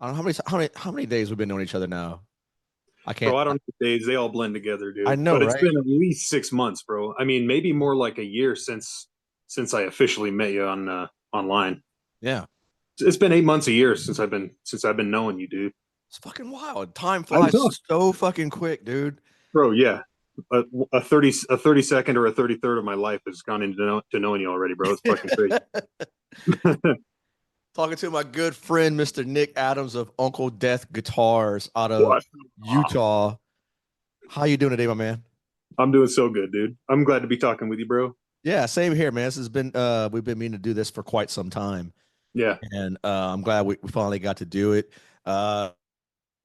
I don't know how many days we've been knowing each other now. I Bro, can't. I don't know the days. They all blend together, I dude. know, But it's right? been at least 6 months, bro. I mean, maybe more like a year since I officially met you on online. Yeah. It's been 8 months, a year since I've been knowing you, dude. It's fucking wild. Time I flies know, so fucking quick, dude. bro. Yeah, a 30 second or a 33rd of my life has gone into to knowing you already, bro. It's fucking crazy. Talking to my good friend, Mr. Nick Adams of Uncle Death Guitars out of What? Utah. How you doing today, my man? I'm doing so good, dude. I'm glad to be talking with you, bro. Yeah, same here, man. This has been we've been meaning to do this for quite some time. Yeah. And I'm glad we finally got to do it. Uh,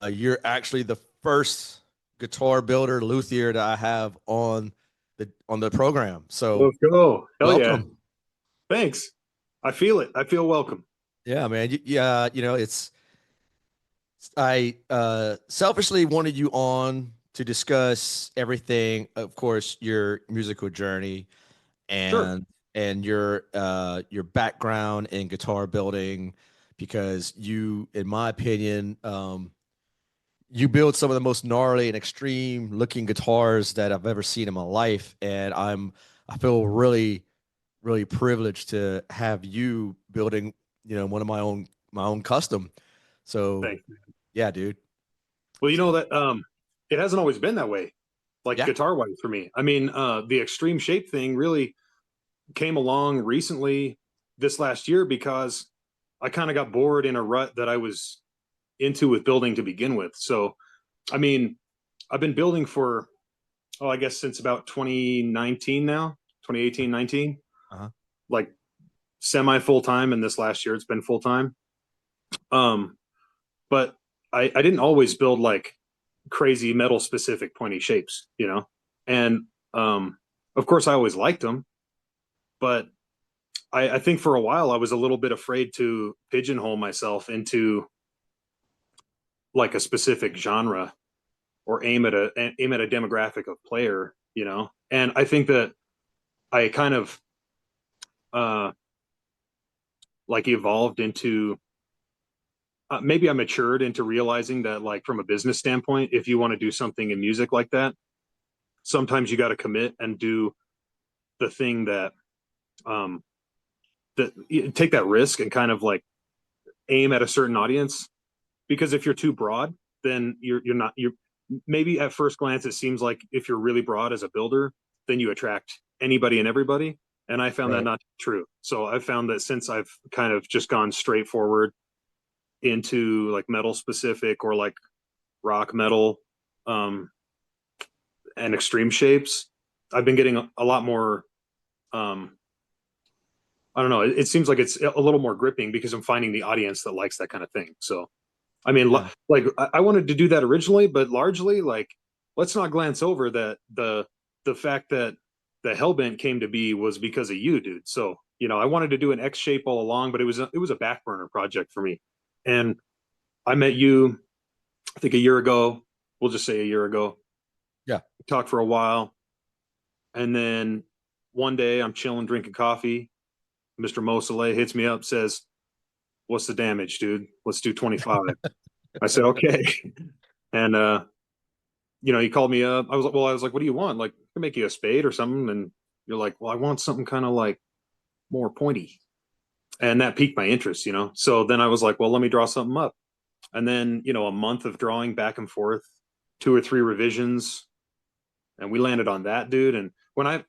you're actually the first guitar builder luthier that I have on the program. So Let's go. Hell yeah. welcome. Thanks. I feel it. I feel welcome. Yeah, man. Yeah, it's I selfishly wanted you on to discuss everything, of course, your musical journey Sure. and your background in guitar building, because you, in my opinion, you build some of the most gnarly and extreme looking guitars that I've ever seen in my life, and I feel really really privileged to have you building, one of my own custom. So Thanks. yeah, dude. Well, you know that it hasn't always been that way, like Yeah. guitar wise for me. I mean, the extreme shape thing really came along recently this last year because I kind of got bored in a rut that I was into with building to begin with. So, I mean, I've been building for, I guess since about 2019 now, 2018, 19, Uh-huh. like semi full time. And this last year it's been full time. Um, but I didn't always build like crazy metal specific pointy shapes, you know? And of course I always liked them, but I think for a while I was a little bit afraid to pigeonhole myself into like a specific genre or aim at a demographic of player, you know? And I think that I kind of uh like evolved into maybe I matured into realizing that like from a business standpoint, if you want to do something in music like that, sometimes you got to commit and do the thing um that take that risk and kind of like aim at a certain audience, because if you're too broad, then you're not you're maybe at first glance it seems like if you're really broad as a builder, then you attract anybody and everybody, and I found that Right. not true. So I found that since I've kind of just gone straightforward into like metal specific or like rock metal um and extreme shapes, I've been getting a lot more um I don't know. It seems like it's a little more gripping because I'm finding the audience that likes that kind of thing. So, I mean, Yeah. like I wanted to do that originally, but largely, like, let's not glance over that the fact that the Hellbent came to be was because of you, dude. So, I wanted to do an X shape all along, but it was a back burner project for me. And I met you, I think a year ago. We'll just say a year ago. Yeah. We talked for a while, and then one day I'm chilling, drinking coffee. Mr. Moseley hits me up, says, "What's the damage, dude? Let's do 25." I said, "Okay." And he called me up. I was like, "What do you want? Like, I can make you a spade or something." And you're like, "Well, I want something kind of like more pointy." And that piqued my interest. So then I was like, "Well, let me draw something up." And then, a month of drawing back and forth, two or three revisions, and we landed on that, dude. And when I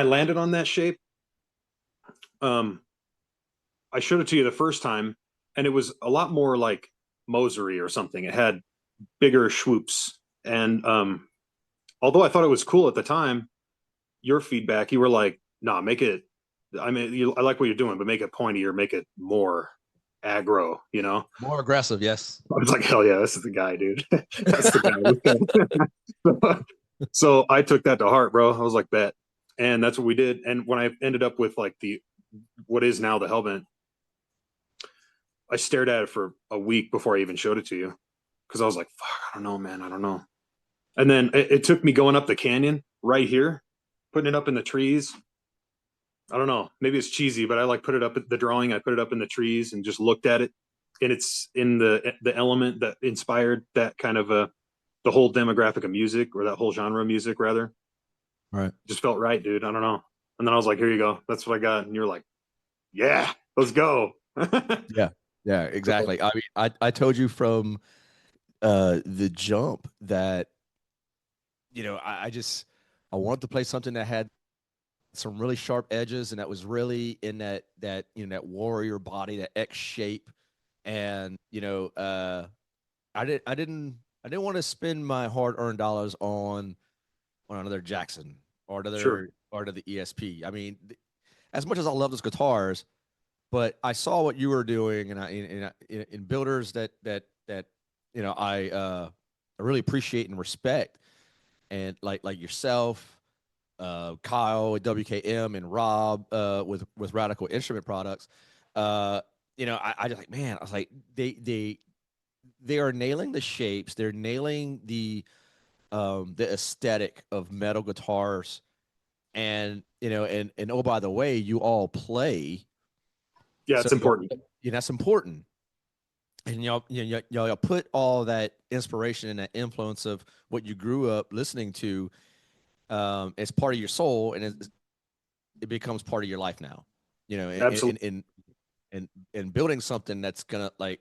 landed on that shape, um, I showed it to you the first time, and it was a lot more like Mosery or something. It had bigger swoops. And although I thought it was cool at the time, your feedback, you were like, "Nah, make it. I mean, I like what you're doing, but make it pointy or make it more aggro." More aggressive, yes. I was like, "Hell yeah, this is the guy, dude. That's the guy." So I took that to heart, bro. I was like, "Bet," and that's what we did. And when I ended up with like the what is now the Hellbent, I stared at it for a week before I even showed it to you because I was like, "Fuck, I don't know, man. I don't know." And then it took me going up the canyon right here, putting it up in the trees. I don't know. Maybe it's cheesy, but I like put it up at the drawing. I put it up in the trees and just looked at it it's in the element that inspired that kind of the whole demographic of music, or that whole genre of music rather. Right. Just felt right, dude. I don't know. And then I was like, here you go. That's what I got. And you're like, yeah, let's go. Yeah. Yeah, exactly. I mean, I told you from the jump that, I wanted to play something that had some really sharp edges and that was really in that warrior body, that X shape. And, I didn't want to spend my hard-earned dollars on another Jackson or Sure. another ESP. I mean, as much as I love those guitars, but I saw what you were doing, and in builders that I really appreciate and respect, and like yourself, Kyle at WKM, and Rob with Radical Instrument Products. I just like, man, I was like, they are nailing the shapes, they're nailing the aesthetic of metal guitars, and oh, by the way, you all play, Yeah, so it's important. that's important. And y'all put all that inspiration and that influence of what you grew up listening to, as part of your soul, and it becomes part of your life now. In Absolutely. and building something that's gonna, like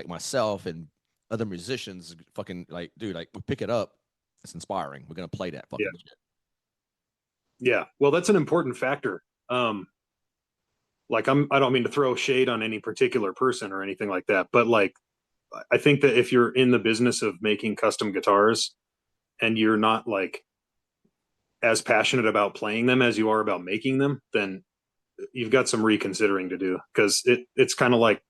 myself and other musicians, fucking, like, dude, like, we pick it up, it's inspiring. We're gonna play that Yeah. fucking shit. Yeah. Well, that's an important factor. Like I don't mean to throw shade on any particular person or anything like that, but like, I think that if you're in the business of making custom guitars and you're not like as passionate about playing them as you are about making them, then you've got some reconsidering to do, because it's kind of like,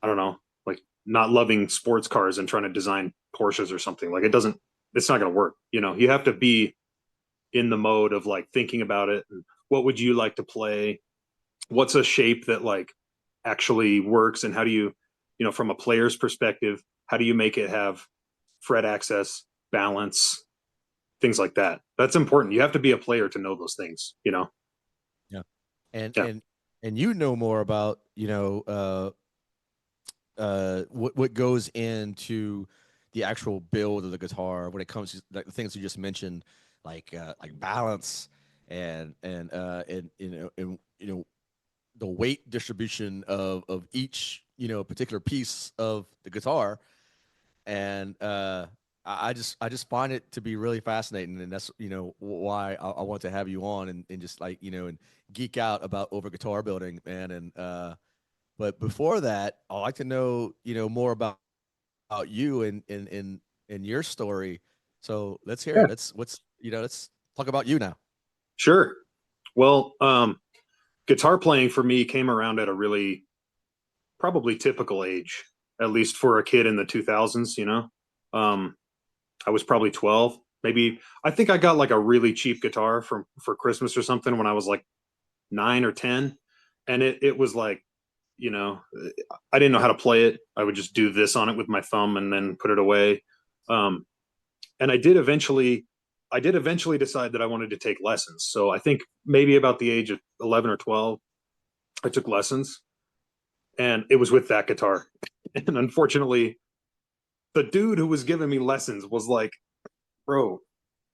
I don't know, like not loving sports cars and trying to design Porsches or something. Like it's not going to work. You have to be in the mode of like thinking about it. And what would you like to play? What's a shape that like actually works? And how do you, from a player's perspective, how do you make it have fret access, balance, things like that? That's important. You have to be a player to know those things. Yeah. and Yeah. and and more about, what goes into the actual build of the guitar when it comes to, like, the things you just mentioned, like balance, and the weight distribution of each, particular piece of the guitar. And I just find it to be really fascinating, and that's, why I want to have you on, and just, like, and geek out about over guitar building, man. And but before that, I'd like to know, more about you and your story. So let's hear Yeah. it. Let's talk about you now. Sure. Well, guitar playing for me came around at a really probably typical age, at least for a kid in the 2000s. Um, I was probably 12, maybe. I think I got like a really cheap guitar for Christmas or something when I was like 9 or 10. And it was like, you know, I didn't know how to play it. I would just do this on it with my thumb and then put it away. Um, and I did eventually decide that I wanted to take lessons. So I think maybe about the age of 11 or 12, I took lessons, and it was with that guitar. And unfortunately, the dude who was giving me lessons was like, bro,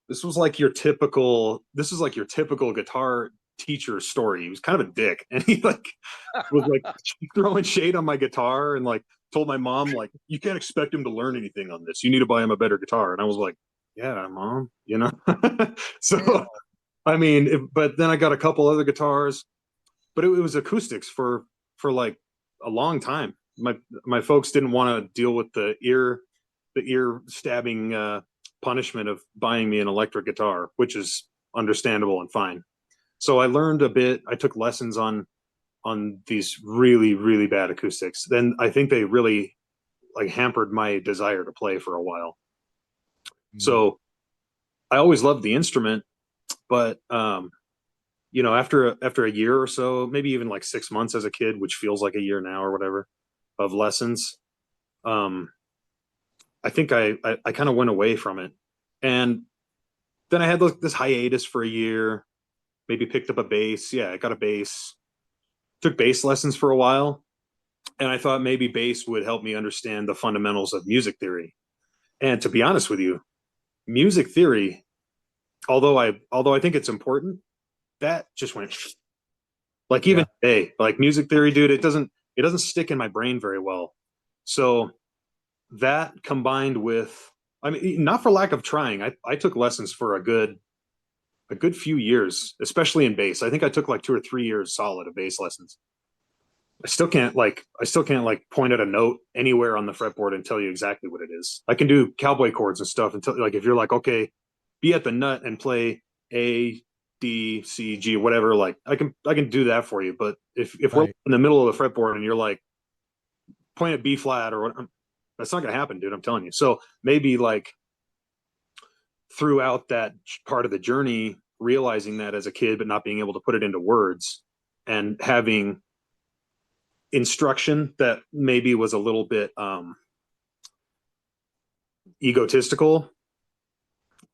this was like your typical guitar teacher story. He was kind of a dick. And he like was like throwing shade on my guitar, and like told my mom, like, you can't expect him to learn anything on this. You need to buy him a better guitar. And I was like, yeah, mom. Yeah. So I mean, but then I got a couple other guitars, but it was acoustics for like a long time. My folks didn't want to deal with the ear stabbing punishment of buying me an electric guitar, which is understandable and fine. So I learned a bit. I took lessons on these really, really bad acoustics. Then I think they really like hampered my desire to play for a while. Mm. So I always loved the instrument, but after a year or so, maybe even like 6 months as a kid, which feels like a year now or whatever, of lessons, um, I think I kind of went away from it. And then I had this hiatus for a year, maybe picked up a bass. Yeah, I got a bass, took bass lessons for a while. And I thought maybe bass would help me understand the fundamentals of music theory. And to be honest with you, music theory, although I think it's important, that just went like even Yeah. today, like music theory, dude, it doesn't stick in my brain very well. So that combined with, I mean, not for lack of trying, I took lessons for a good few years, especially in bass. I think I took like 2 or 3 years solid of bass lessons. I still can't like point at a note anywhere on the fretboard and tell you exactly what it is. I can do cowboy chords and stuff until like if you're like, okay, be at the nut and play A, D, C, G, whatever, like I can do that for you. But if we're Right. in the middle of the fretboard and you're like point at B flat or what, that's not gonna happen, dude. I'm telling you. So maybe like throughout that part of the journey, realizing that as a kid, but not being able to put it into words and having instruction that maybe was a little bit egotistical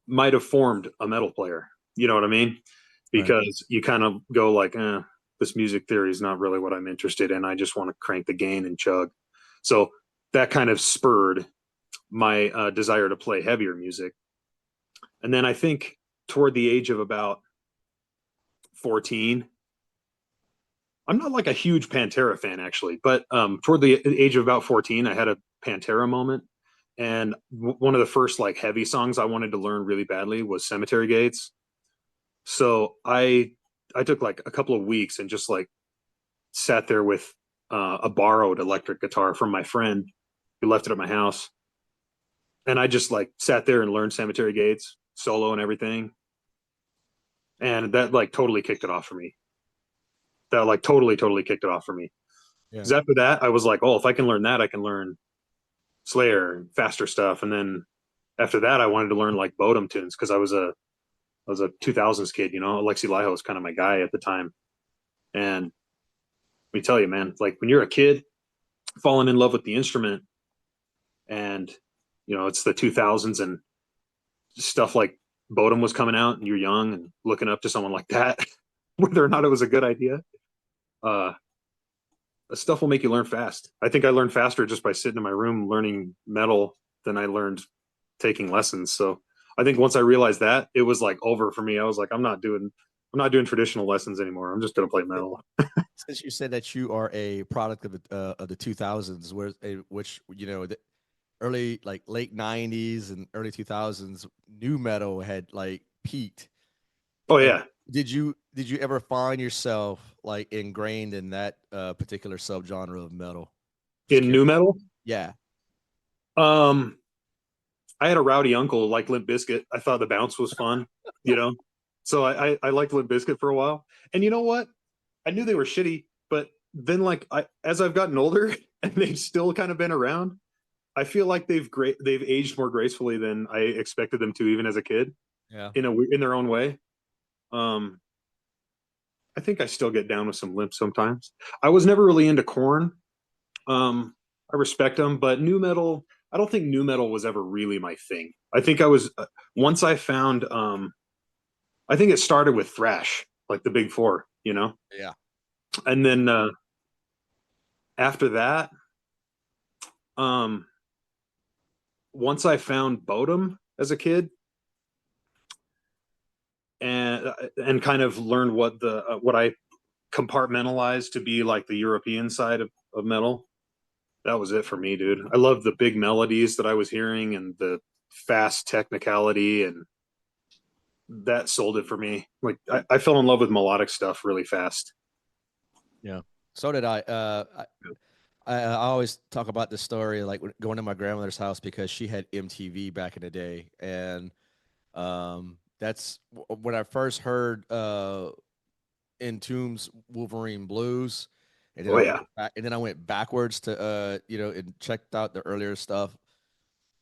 might have formed a metal player. You know what I mean? Right. Because you kind of go like, this music theory is not really what I'm interested in. I just want to crank the gain and chug. So that kind of spurred my desire to play heavier music. And then I think toward the age of about 14, I'm not like a huge Pantera fan actually, but toward the age of about 14, I had a Pantera moment. And one of the first like heavy songs I wanted to learn really badly was Cemetery Gates. So I took like a couple of weeks and just like sat there with a borrowed electric guitar from my friend who left it at my house. And I just like sat there and learned Cemetery Gates solo and everything. And that like totally kicked it off for me. That like totally kicked it off for me. Yeah. Because after that, I was like, oh, if I can learn that, I can learn Slayer, faster stuff. And then after that, I wanted to learn like Bodum tunes because I was a 2000s kid, you know. Alexi Laiho was kind of my guy at the time. And let me tell you, man, like when you're a kid falling in love with the instrument and, you know, it's the 2000s and stuff like Bodum was coming out and you're young and looking up to someone like that, whether or not it was a good idea, uh, stuff will make you learn fast. I think I learned faster just by sitting in my room learning metal than I learned taking lessons. So I think once I realized that, it was like over for me. I was like, I'm not doing traditional lessons anymore. I'm just gonna play metal. Since you said that you are a product of the 2000s, which the early like late 90s and early 2000s, new metal had like peaked. Oh And yeah, did you ever find yourself like ingrained in that particular subgenre of metal? Just in curious. new metal. Yeah. Um, I had a rowdy uncle like Limp Bizkit. I thought the bounce was fun, you know. So I liked Limp Bizkit for a while. And you know what? I knew they were shitty, but then like as I've gotten older and they've still kind of been around, I feel like they've aged more gracefully than I expected them to, even as a kid, Yeah. in their own way. Um, I think I still get down with some Limp sometimes. I was never really into Corn. I respect them, but new metal. I don't think new metal was ever really my thing. I think I was once I found. I think it started with thrash, like the big four, you know, Yeah. and then after that, um, once I found Bodum as a kid, and kind of learned what I compartmentalized to be like the European side of metal. That was it for me, dude. I loved the big melodies that I was hearing and the fast technicality, and that sold it for me. Like I fell in love with melodic stuff really fast. Yeah. So did I. I always talk about this story like going to my grandmother's house because she had MTV back in the day, and that's when I first heard Entombed's Wolverine Blues, and then Oh yeah, I went backwards to and checked out the earlier stuff,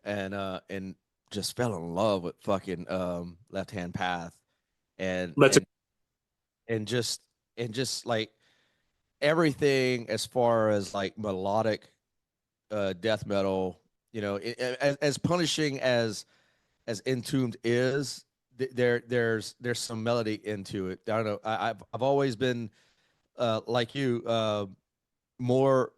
and just fell in love with fucking Left Hand Path, and that's and and just like everything as far as like melodic death metal, as punishing as Entombed is, there's some melody into it. I don't know. I've always been like you, more.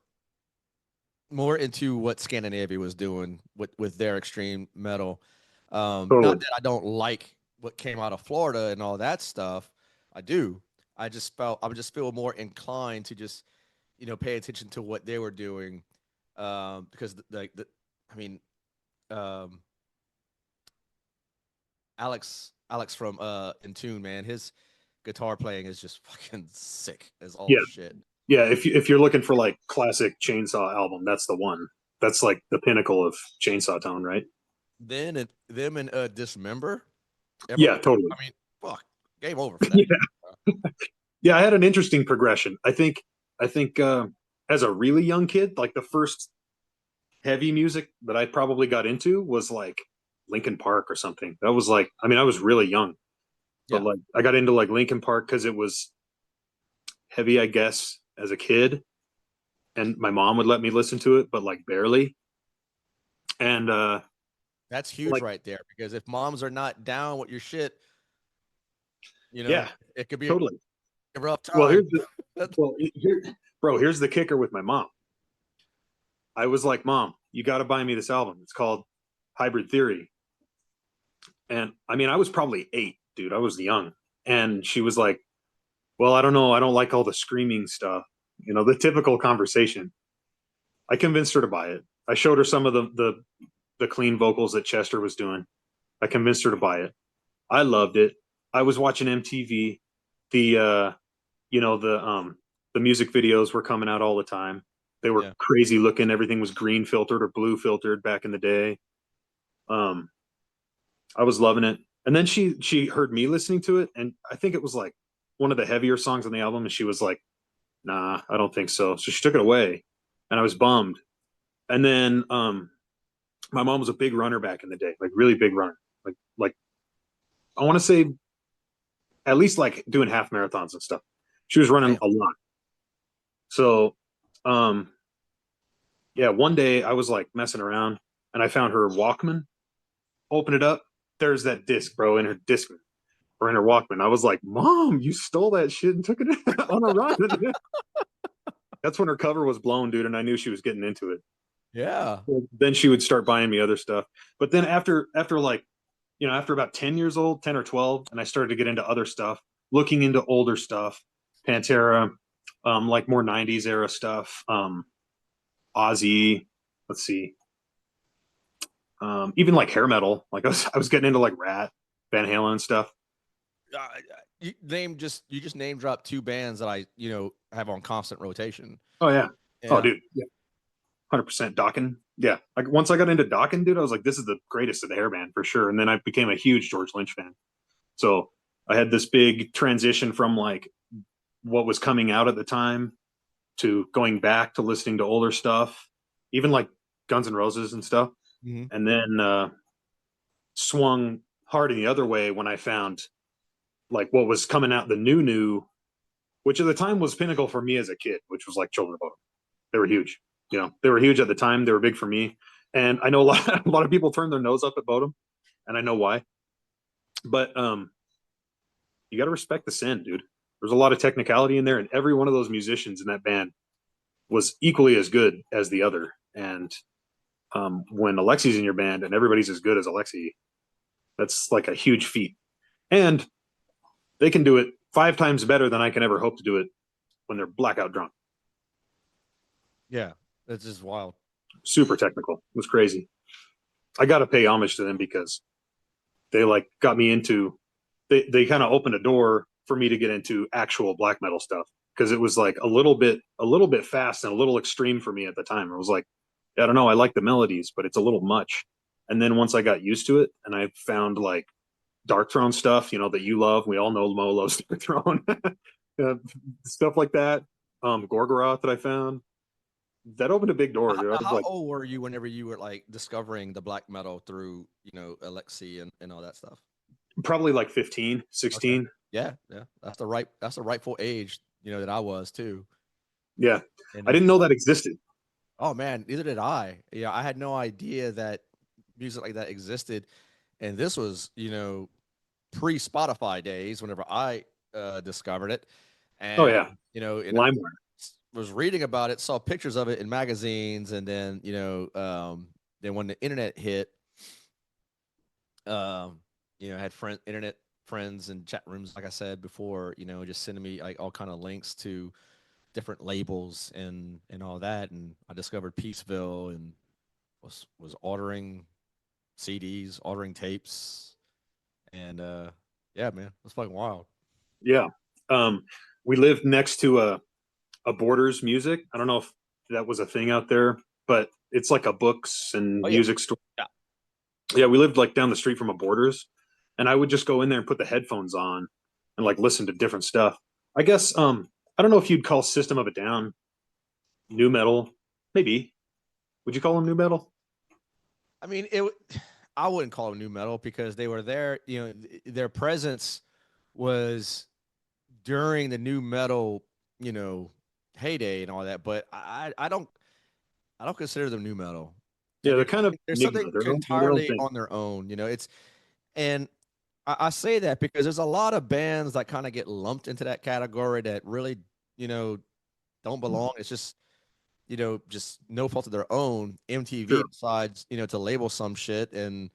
more into what Scandinavia was doing with their extreme metal. Not Totally. that I don't like what came out of Florida and all that stuff. I do. I would just feel more inclined to just, pay attention to what they were doing. Because I mean, um, Alex from In Tune, man, his guitar playing is just fucking sick as all Yeah. shit. Yeah. If you're looking for like classic chainsaw album, that's the one. That's like the pinnacle of chainsaw tone, right? Then and them and Dismember, Yeah, Evermore. totally. I mean, fuck, game over for that. Yeah. Yeah, I had an interesting progression. I think as a really young kid, like the first heavy music that I probably got into was like Linkin Park or something. That was like, I mean, I was really young, but Yeah, like I got into like Linkin Park because it was heavy, I guess, as a kid, and my mom would let me listen to it, but like barely. And that's huge like, right there. Because if moms are not down with your shit, yeah, it could be totally. a rough Well, time. here, bro, here's the kicker with my mom. I was like, Mom, you got to buy me this album. It's called Hybrid Theory. And I mean, I was probably 8, dude. I was young. And she was like, well, I don't know. I don't like all the screaming stuff. The typical conversation. I convinced her to buy it. I showed her some of the clean vocals that Chester was doing. I convinced her to buy it. I loved it. I was watching MTV. The the music videos were coming out all the time. They were Yeah, crazy looking. Everything was green filtered or blue filtered back in the day. Um, I was loving it. And then she heard me listening to it, and I think it was like one of the heavier songs on the album, and she was like, "Nah, I don't think so." So she took it away, and I was bummed. And then my mom was a big runner back in the day, like really big runner, like I want to say at least like doing half marathons and stuff. She was running damn. a lot. So um, yeah, one day I was like messing around, and I found her Walkman. Open it up. There's that disc, bro, in her disc or in her Walkman. I was like, Mom, you stole that shit and took it on a run. That's when her cover was blown, dude, and I knew she was getting into it. Yeah, Then she would start buying me other stuff. But then after like, after about 10 years old, 10 or 12, and I started to get into other stuff, looking into older stuff, Pantera, like more 90s era stuff, Ozzy, let's see, even like hair metal. Like I was getting into like Rat, Van Halen and stuff. uh, you just name dropped two bands that I have on constant rotation. Oh yeah. Oh Yeah, dude. Yeah. 100% Dokken. Yeah. Like once I got into Dokken, dude, I was like, this is the greatest of the hair band for sure. And then I became a huge George Lynch fan. So I had this big transition from like what was coming out at the time to going back to listening to older stuff, even like Guns N' Roses and stuff. hmm And then swung hard in the other way when I found like what was coming out, the new, which at the time was pinnacle for me as a kid, which was like Children of Bodom. They were huge. They were huge at the time. They were big for me. And I know a lot of people turn their nose up at Bodom, and I know why. But you got to respect the sin, dude. There's a lot of technicality in there, and every one of those musicians in that band was equally as good as the other. And when Alexi's in your band and everybody's as good as Alexi, that's like a huge feat. And they can do it 5 times better than I can ever hope to do it when they're blackout drunk. yeah, that's just wild. Super technical. It was crazy. I got to pay homage to them because they like got me into. They kind of opened a door for me to get into actual black metal stuff because it was like a little bit fast and a little extreme for me at the time. I was like, I don't know, I like the melodies, but it's a little much. And then once I got used to it, and I found like Dark Throne stuff, that you love. We all know Molo's Dark Throne, stuff like that. Gorgoroth that I found that opened a big door. Dude. I was How like old were you whenever you were like discovering the black metal through Alexi and all that stuff? probably like 15, Okay. 16. Yeah, yeah. That's the rightful age, that I was too. Yeah, And I didn't know that existed. oh man, neither did I. Yeah, I had no idea that music like that existed. And this was, pre Spotify days whenever I discovered it. Oh And yeah, and LimeWire. was reading about it, saw pictures of it in magazines, and then then when the internet hit, um, had internet friends and chat rooms, like I said before, just sending me like all kind of links to different labels and all that, and I discovered Peaceville and was ordering CDs, ordering tapes, and yeah, man, it was fucking wild. Yeah. Um, we lived next to a Borders Music. I don't know if that was a thing out there, but it's like a books and Oh yeah, music store. yeah. Yeah, we lived like down the street from a Borders, and I would just go in there and put the headphones on and like listen to different stuff. I guess I don't know if you'd call System of a Down new metal. Maybe. Would you call them new metal? I mean, I wouldn't call them new metal because they were there. Their presence was during the new metal, you know, heyday and all that. But I don't consider them new metal. Yeah, they're kind of There's enigma. something They're their own entirely thing. on their own. And I say that because there's a lot of bands that kind of get lumped into that category that really, you know, don't belong. It's just no fault of their own. MTV Sure. decides, to label some shit, and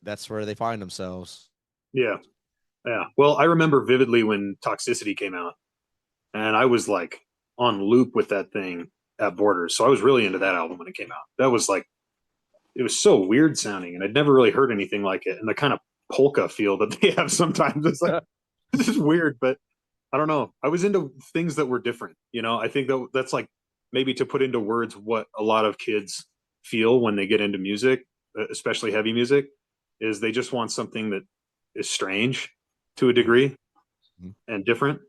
that's where they find themselves. Yeah. Yeah. Well, I remember vividly when Toxicity came out, and I was like on loop with that thing at Borders. So I was really into that album when it came out. That was like it was so weird sounding, and I'd never really heard anything like it. And the kind of polka feel that they have sometimes, it's like this is weird, but I don't know. I was into things that were different. I think that's like maybe to put into words what a lot of kids feel when they get into music, especially heavy music, is they just want something that is strange to a degree Mhm. and different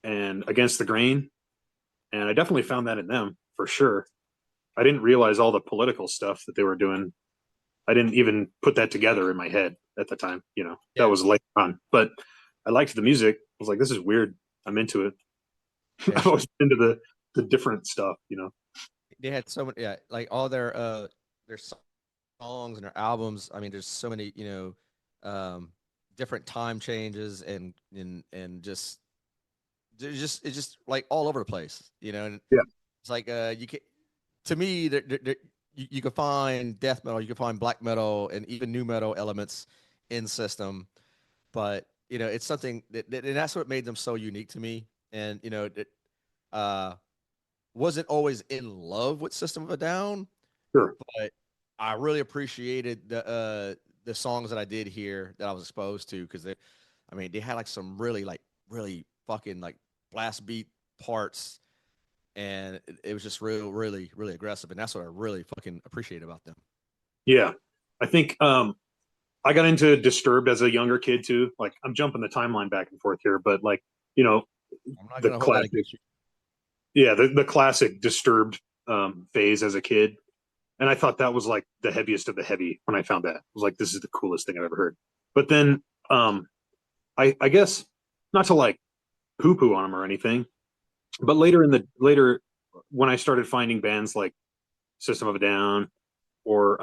and against the grain. And I definitely found that in them for sure. I didn't realize all the political stuff that they were doing. I didn't even put that together in my head at the time. That Yeah, was later on. But I liked the music. I was like, this is weird. I'm into it. yeah, I've always been into the different stuff. they had so many, yeah, like all their songs and their albums. I mean, there's so many, different time changes and just it's just like all over the place, and Yeah, it's like you can to me you can find death metal, you can find black metal and even new metal elements in System, but it's something and that's what made them so unique to me. And uh wasn't always in love with System of a Down, sure. but I really appreciated the songs that I did hear that I was exposed to, because they had like some really fucking like blast beat parts, and it was just really aggressive, and that's what I really fucking appreciate about them. Yeah. I think I got into Disturbed as a younger kid too. Like I'm jumping the timeline back and forth here, but like, you know, I'm not the gonna hold that classic against you. yeah, the classic Disturbed phase as a kid. And I thought that was like the heaviest of the heavy when I found that. I was like, this is the coolest thing I've ever heard. But then um I guess not to like poo poo on them or anything, but later when I started finding bands like System of a Down or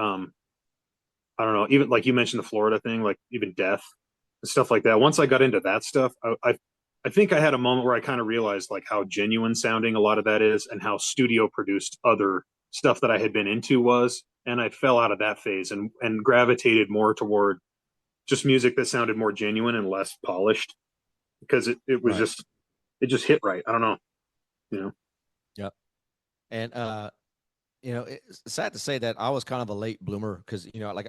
I don't know, even like you mentioned the Florida thing, like even Death and stuff like that. Once I got into that stuff, I think I had a moment where I kind of realized like how genuine sounding a lot of that is and how studio produced other stuff that I had been into was. And I fell out of that phase and gravitated more toward just music that sounded more genuine and less polished because it was Right. just it just hit right. I don't know, you know. Yep. And it's sad to say that I was kind of a late bloomer because like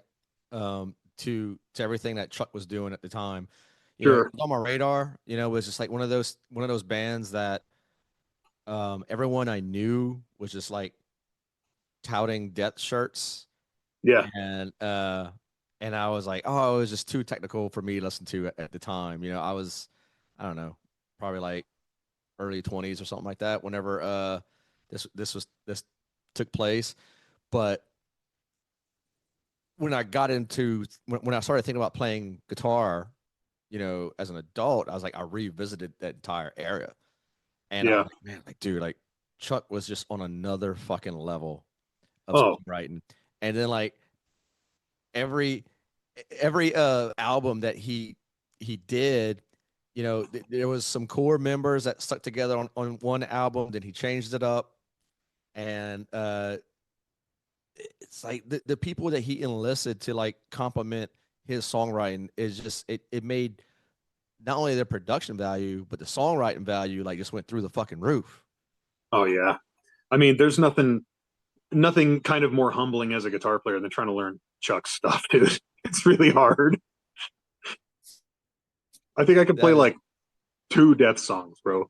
to everything that Chuck was doing at the time. It Sure. was on my radar. It was just like one of those bands that everyone I knew was just like touting death shirts, Yeah. and I was like, oh, it was just too technical for me to listen to at the time. I don't know, probably like early 20s or something like that whenever this took place. But when I started thinking about playing guitar, as an adult, I was like, I revisited that entire area, and I was Yeah. like, man, like, dude, like Chuck was just on another fucking level of Oh, songwriting. And then like every album that he did, you know, there was some core members that stuck together on one album. Then he changed it up, and it's like the people that he enlisted to like complement his songwriting is just it made not only their production value but the songwriting value like just went through the fucking roof. Oh yeah. I mean, there's nothing kind of more humbling as a guitar player than trying to learn Chuck's stuff, dude. It's really hard. I think I could play That is, like two Death songs, bro.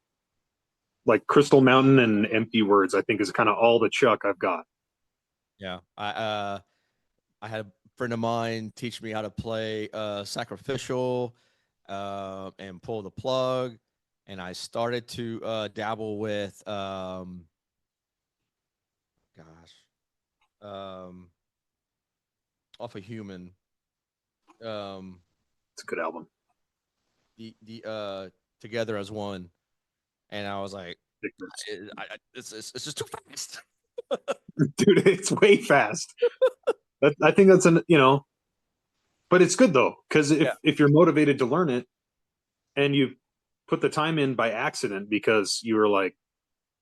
Like Crystal Mountain and Empty Words, I think is kind of all the Chuck I've got. yeah. I had a friend of mine teach me how to play Sacrificial and Pull the Plug, and I started to dabble with gosh off a human um It's a good album. the Together as One, and I was like, it's just too fast. Dude, it's way fast. I think that's but it's good though, because Yeah. if you're motivated to learn it and you put the time in by accident because you were like,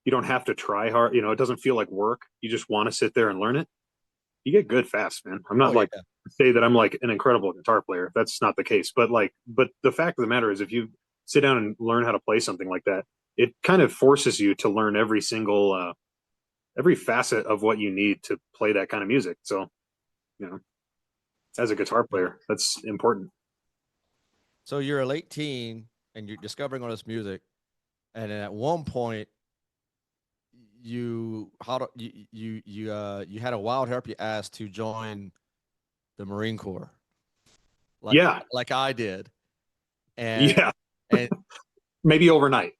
you don't have to try hard, it doesn't feel like work. You just want to sit there and learn it. You get good fast, man. I'm Oh not yeah. like say that I'm like an incredible guitar player. That's not the case. But the fact of the matter is, if you sit down and learn how to play something like that, it kind of forces you to learn every facet of what you need to play that kind of music. So, you know, as a guitar player, that's important. So you're a late teen and you're discovering all this music, and then at one point you had a wild hair up your ass to join the Marine Corps, like Yeah, like I did, and yeah. and Maybe overnight,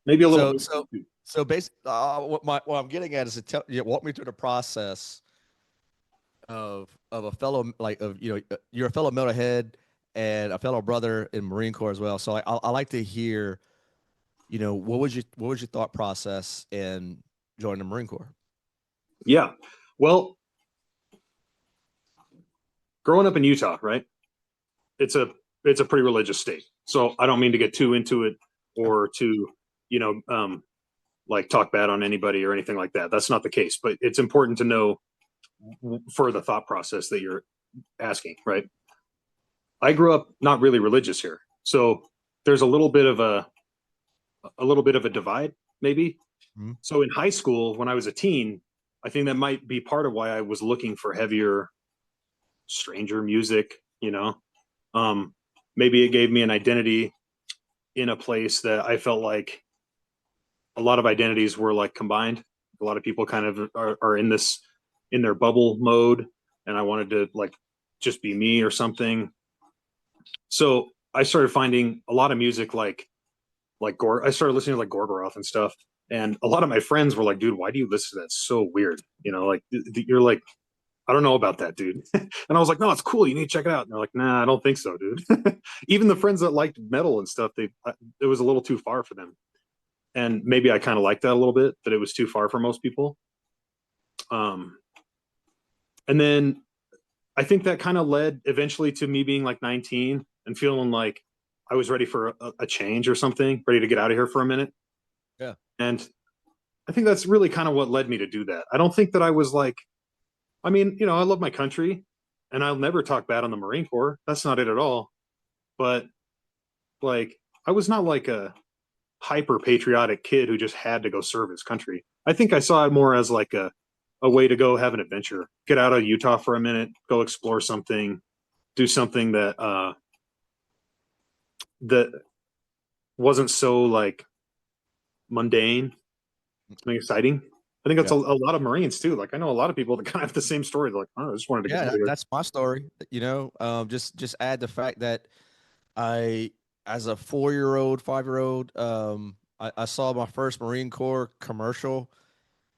maybe a little so bit. so so basically, what I'm getting at is to walk me through the process of a fellow like of you're a fellow metalhead and a fellow brother in Marine Corps as well. So I like to hear, what was your thought process in joining the Marine Corps? Yeah. Well, growing up in Utah, right? It's a pretty religious state. So I don't mean to get too into it or to, you know, um, like talk bad on anybody or anything like that. That's not the case, but it's important to know for the thought process that you're asking, right? I grew up not really religious here. So there's a little bit of a divide maybe. Mhm. So in high school when I was a teen, I think that might be part of why I was looking for heavier, stranger music, um, maybe it gave me an identity in a place that I felt like a lot of identities were like combined. A lot of people kind of are in their bubble mode, and I wanted to like just be me or something. So I started finding a lot of music like Gore. I started listening to like Gorgoroth and stuff, and a lot of my friends were like, "Dude, why do you listen to that? It's so weird." Like you're like, I don't know about that, dude. And I was like, no, it's cool. You need to check it out. And they're like, nah, I don't think so, dude. Even the friends that liked metal and stuff, it was a little too far for them. And maybe I kind of liked that a little bit, that it was too far for most people. Um, and then I think that kind of led eventually to me being like 19 and feeling like I was ready for a change or something, ready to get out of here for a minute. Yeah. And I think that's really kind of what led me to do that. I don't think that I was like, I mean, I love my country and I'll never talk bad on the Marine Corps. That's not it at all. But like, I was not like a hyper patriotic kid who just had to go serve his country. I think I saw it more as like a way to go have an adventure, get out of Utah for a minute, go explore something, do something that wasn't so like mundane and exciting. I think that's Yeah. a lot of Marines too. Like I know a lot of people that kind of have the same story. They're like, oh, I just wanted to get Yeah, out of here. that's my story. Just add the fact that I, as a 4-year-old, 5-year-old, I saw my first Marine Corps commercial,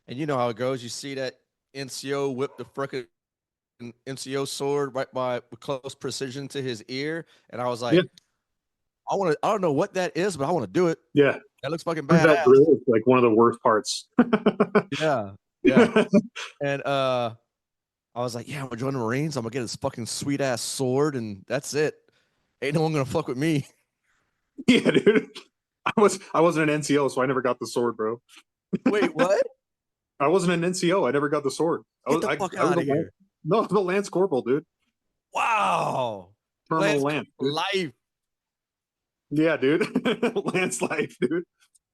and you know how it goes. You see that NCO whip the frickin' NCO sword right by with close precision to his ear, and I was Yeah, like, I don't know what that is, but I want to do it. yeah. That looks fucking That badass. drill is like one of the worst parts. Yeah, yeah. And I was like, yeah, I'm gonna join the Marines. I'm gonna get this fucking sweet ass sword, and that's it. Ain't no one gonna fuck with me. Yeah, dude. I wasn't an NCO, so I never got the sword, bro. Wait, what? I wasn't an NCO. I never got the sword. Get the fuck I was out a of here. no, the Lance Corporal, dude. Wow. Terminal Lance Lance, dude. life. Yeah, dude. Lance life, dude.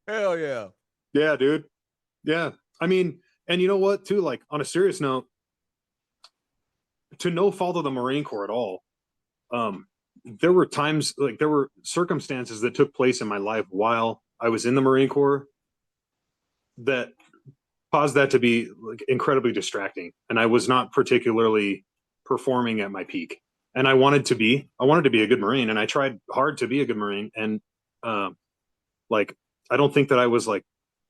Hell yeah. Yeah, dude. Yeah. I mean, and you know what, too? Like, on a serious note, to no fault of the Marine Corps at all, um, there were times, like, there were circumstances that took place in my life while I was in the Marine Corps that caused that to be like incredibly distracting, and I was not particularly performing at my peak. And I wanted to be a good Marine, and I tried hard to be a good Marine. And um, like, I don't think that I was like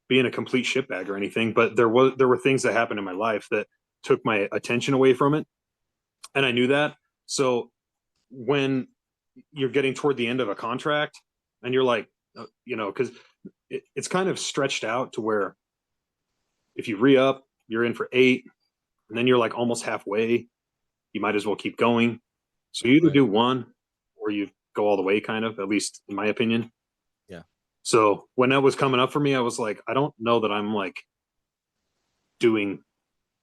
being a complete shitbag or anything, but there were things that happened in my life that took my attention away from it, and I knew that. So when you're getting toward the end of a contract, and you're like, because it's kind of stretched out to where if you re-up, you're in for 8, and then you're like almost halfway. You might as well keep going. So you either Right. do one or you go all the way, kind of, at least in my opinion. Yeah. So when that was coming up for me, I was like, I don't know that I'm like doing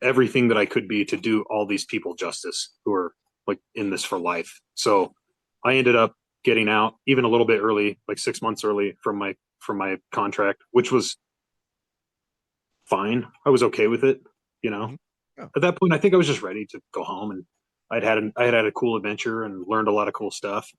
everything that I could be to do all these people justice who are like in this for life. So I ended up getting out even a little bit early, like 6 months early from my contract, which was fine. I was okay with it, you know. Mhm. Yeah. At that point, I think I was just ready to go home, and I had a cool adventure and learned a lot of cool stuff.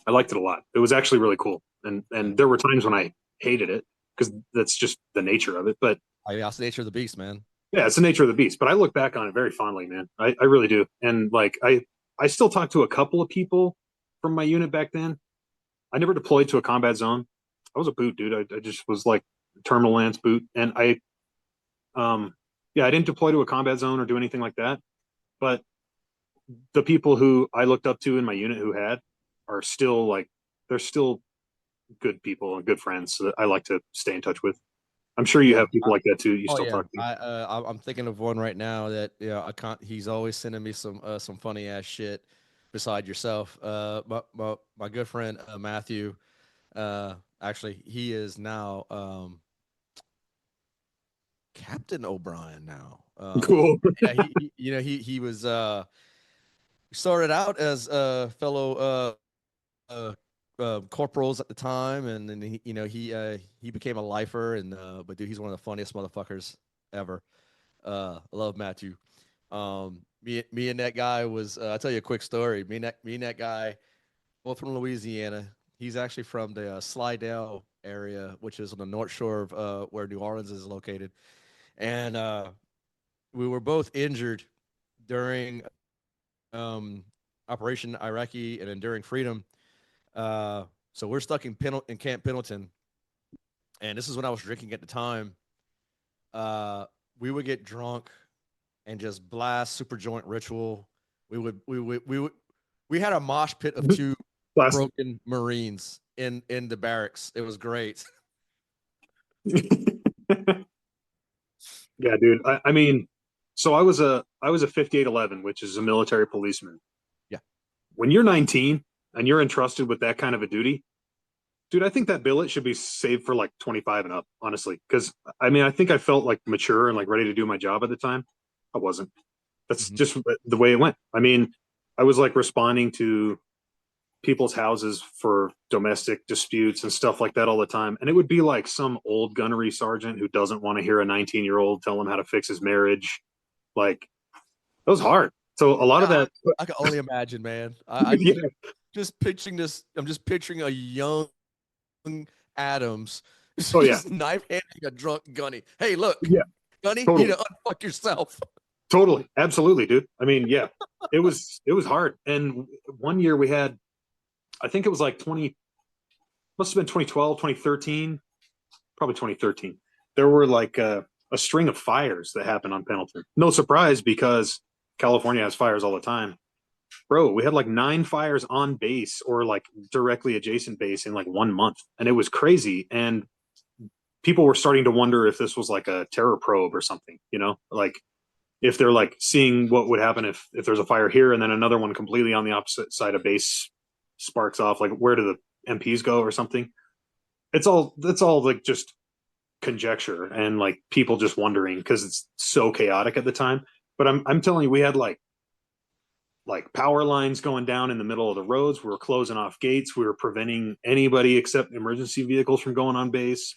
I liked it a lot. It was actually really cool, and Yeah. there were times when I hated it because that's just the nature of it. But I mean, that's the nature of the beast, man. yeah, it's the nature of the beast. But I look back on it very fondly, man. I really do. And like I still talk to a couple of people from my unit back then. I never deployed to a combat zone. I was a boot, dude. I just was like terminal lance boot, and um yeah, I didn't deploy to a combat zone or do anything like that. But the people who I looked up to in my unit who had are still like they're still good people and good friends so that I like to stay in touch with. I'm sure you Yeah. have people like that too. You Oh still yeah. talk to. I'm thinking of one right now that I can't. He's always sending me some funny ass shit. Beside yourself, my good friend Matthew. Actually, he is now Captain O'Brien now. Cool. Yeah, he was started out as fellow corporals at the time, and then he became a lifer, and but dude, he's one of the funniest motherfuckers ever. I love Matthew. Me and that guy was. I'll tell you a quick story. Me and that guy, both from Louisiana. He's actually from the Slidell area, which is on the North Shore of where New Orleans is located, and we were both injured during Operation Iraqi and Enduring Freedom. So we're stuck in Camp Pendleton, and this is when I was drinking at the time. We would get drunk and just blast Super Joint Ritual. We had a mosh pit of 2 Classic. broken Marines in the barracks. It was great. Yeah, dude. I mean, so I was a 5811, which is a military policeman. Yeah. When you're 19 and you're entrusted with that kind of a duty, dude, I think that billet should be saved for like 25 and up, honestly. Because I mean, I think I felt like mature and like ready to do my job at the time. I wasn't. That's Mhm. just the way it went. I mean, I was like responding to people's houses for domestic disputes and stuff like that all the time. And it would be like some old gunnery sergeant who doesn't want to hear a 19-year-old tell him how to fix his marriage. Like, it was hard. So a lot of Yeah, that, I can only imagine, man. I yeah. just picturing this. I'm just picturing a young Adams Oh yeah, just knife handing a drunk Gunny. Hey, look, yeah, Gunny, you need totally, to unfuck yourself. totally, absolutely, dude. I mean, yeah, it was hard. And one year we had, I think it was like 20, must have been 2012, 2013, probably 2013. There were like a string of fires that happened on Pendleton. No surprise because California has fires all the time. Bro, we had like 9 fires on base or like directly adjacent base in like 1 month. And it was crazy. And people were starting to wonder if this was like a terror probe or something, like if they're like seeing what would happen if there's a fire here and then another one completely on the opposite side of base sparks off. Like, MPs go or something. It's all like just conjecture and like people just wondering because it's so chaotic at the time. But I'm telling you, we had like power lines going down in the middle of the roads. We were closing off gates. We were preventing anybody except emergency vehicles from going on base.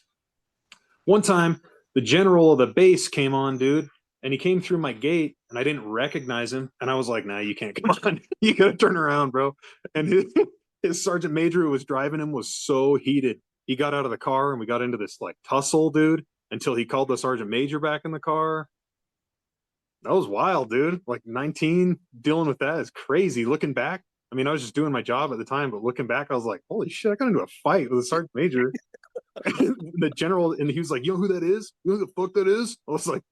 One time, the general of the base came on, dude, and he came through my gate, and I didn't recognize him. And I was like, "Nah, you can't come on. You gotta turn around, bro." And his sergeant major who was driving him was so heated. He got out of the car, and we got into this like tussle, dude, until he called the sergeant major back in the car. That was wild, dude. Like 19 dealing with that is crazy. Looking back, I mean, I was just doing my job at the time, but looking back, I was like, holy shit, I got into a fight with a sergeant major. The general, and he was like, you know who that is? You know who the fuck that is? I was like,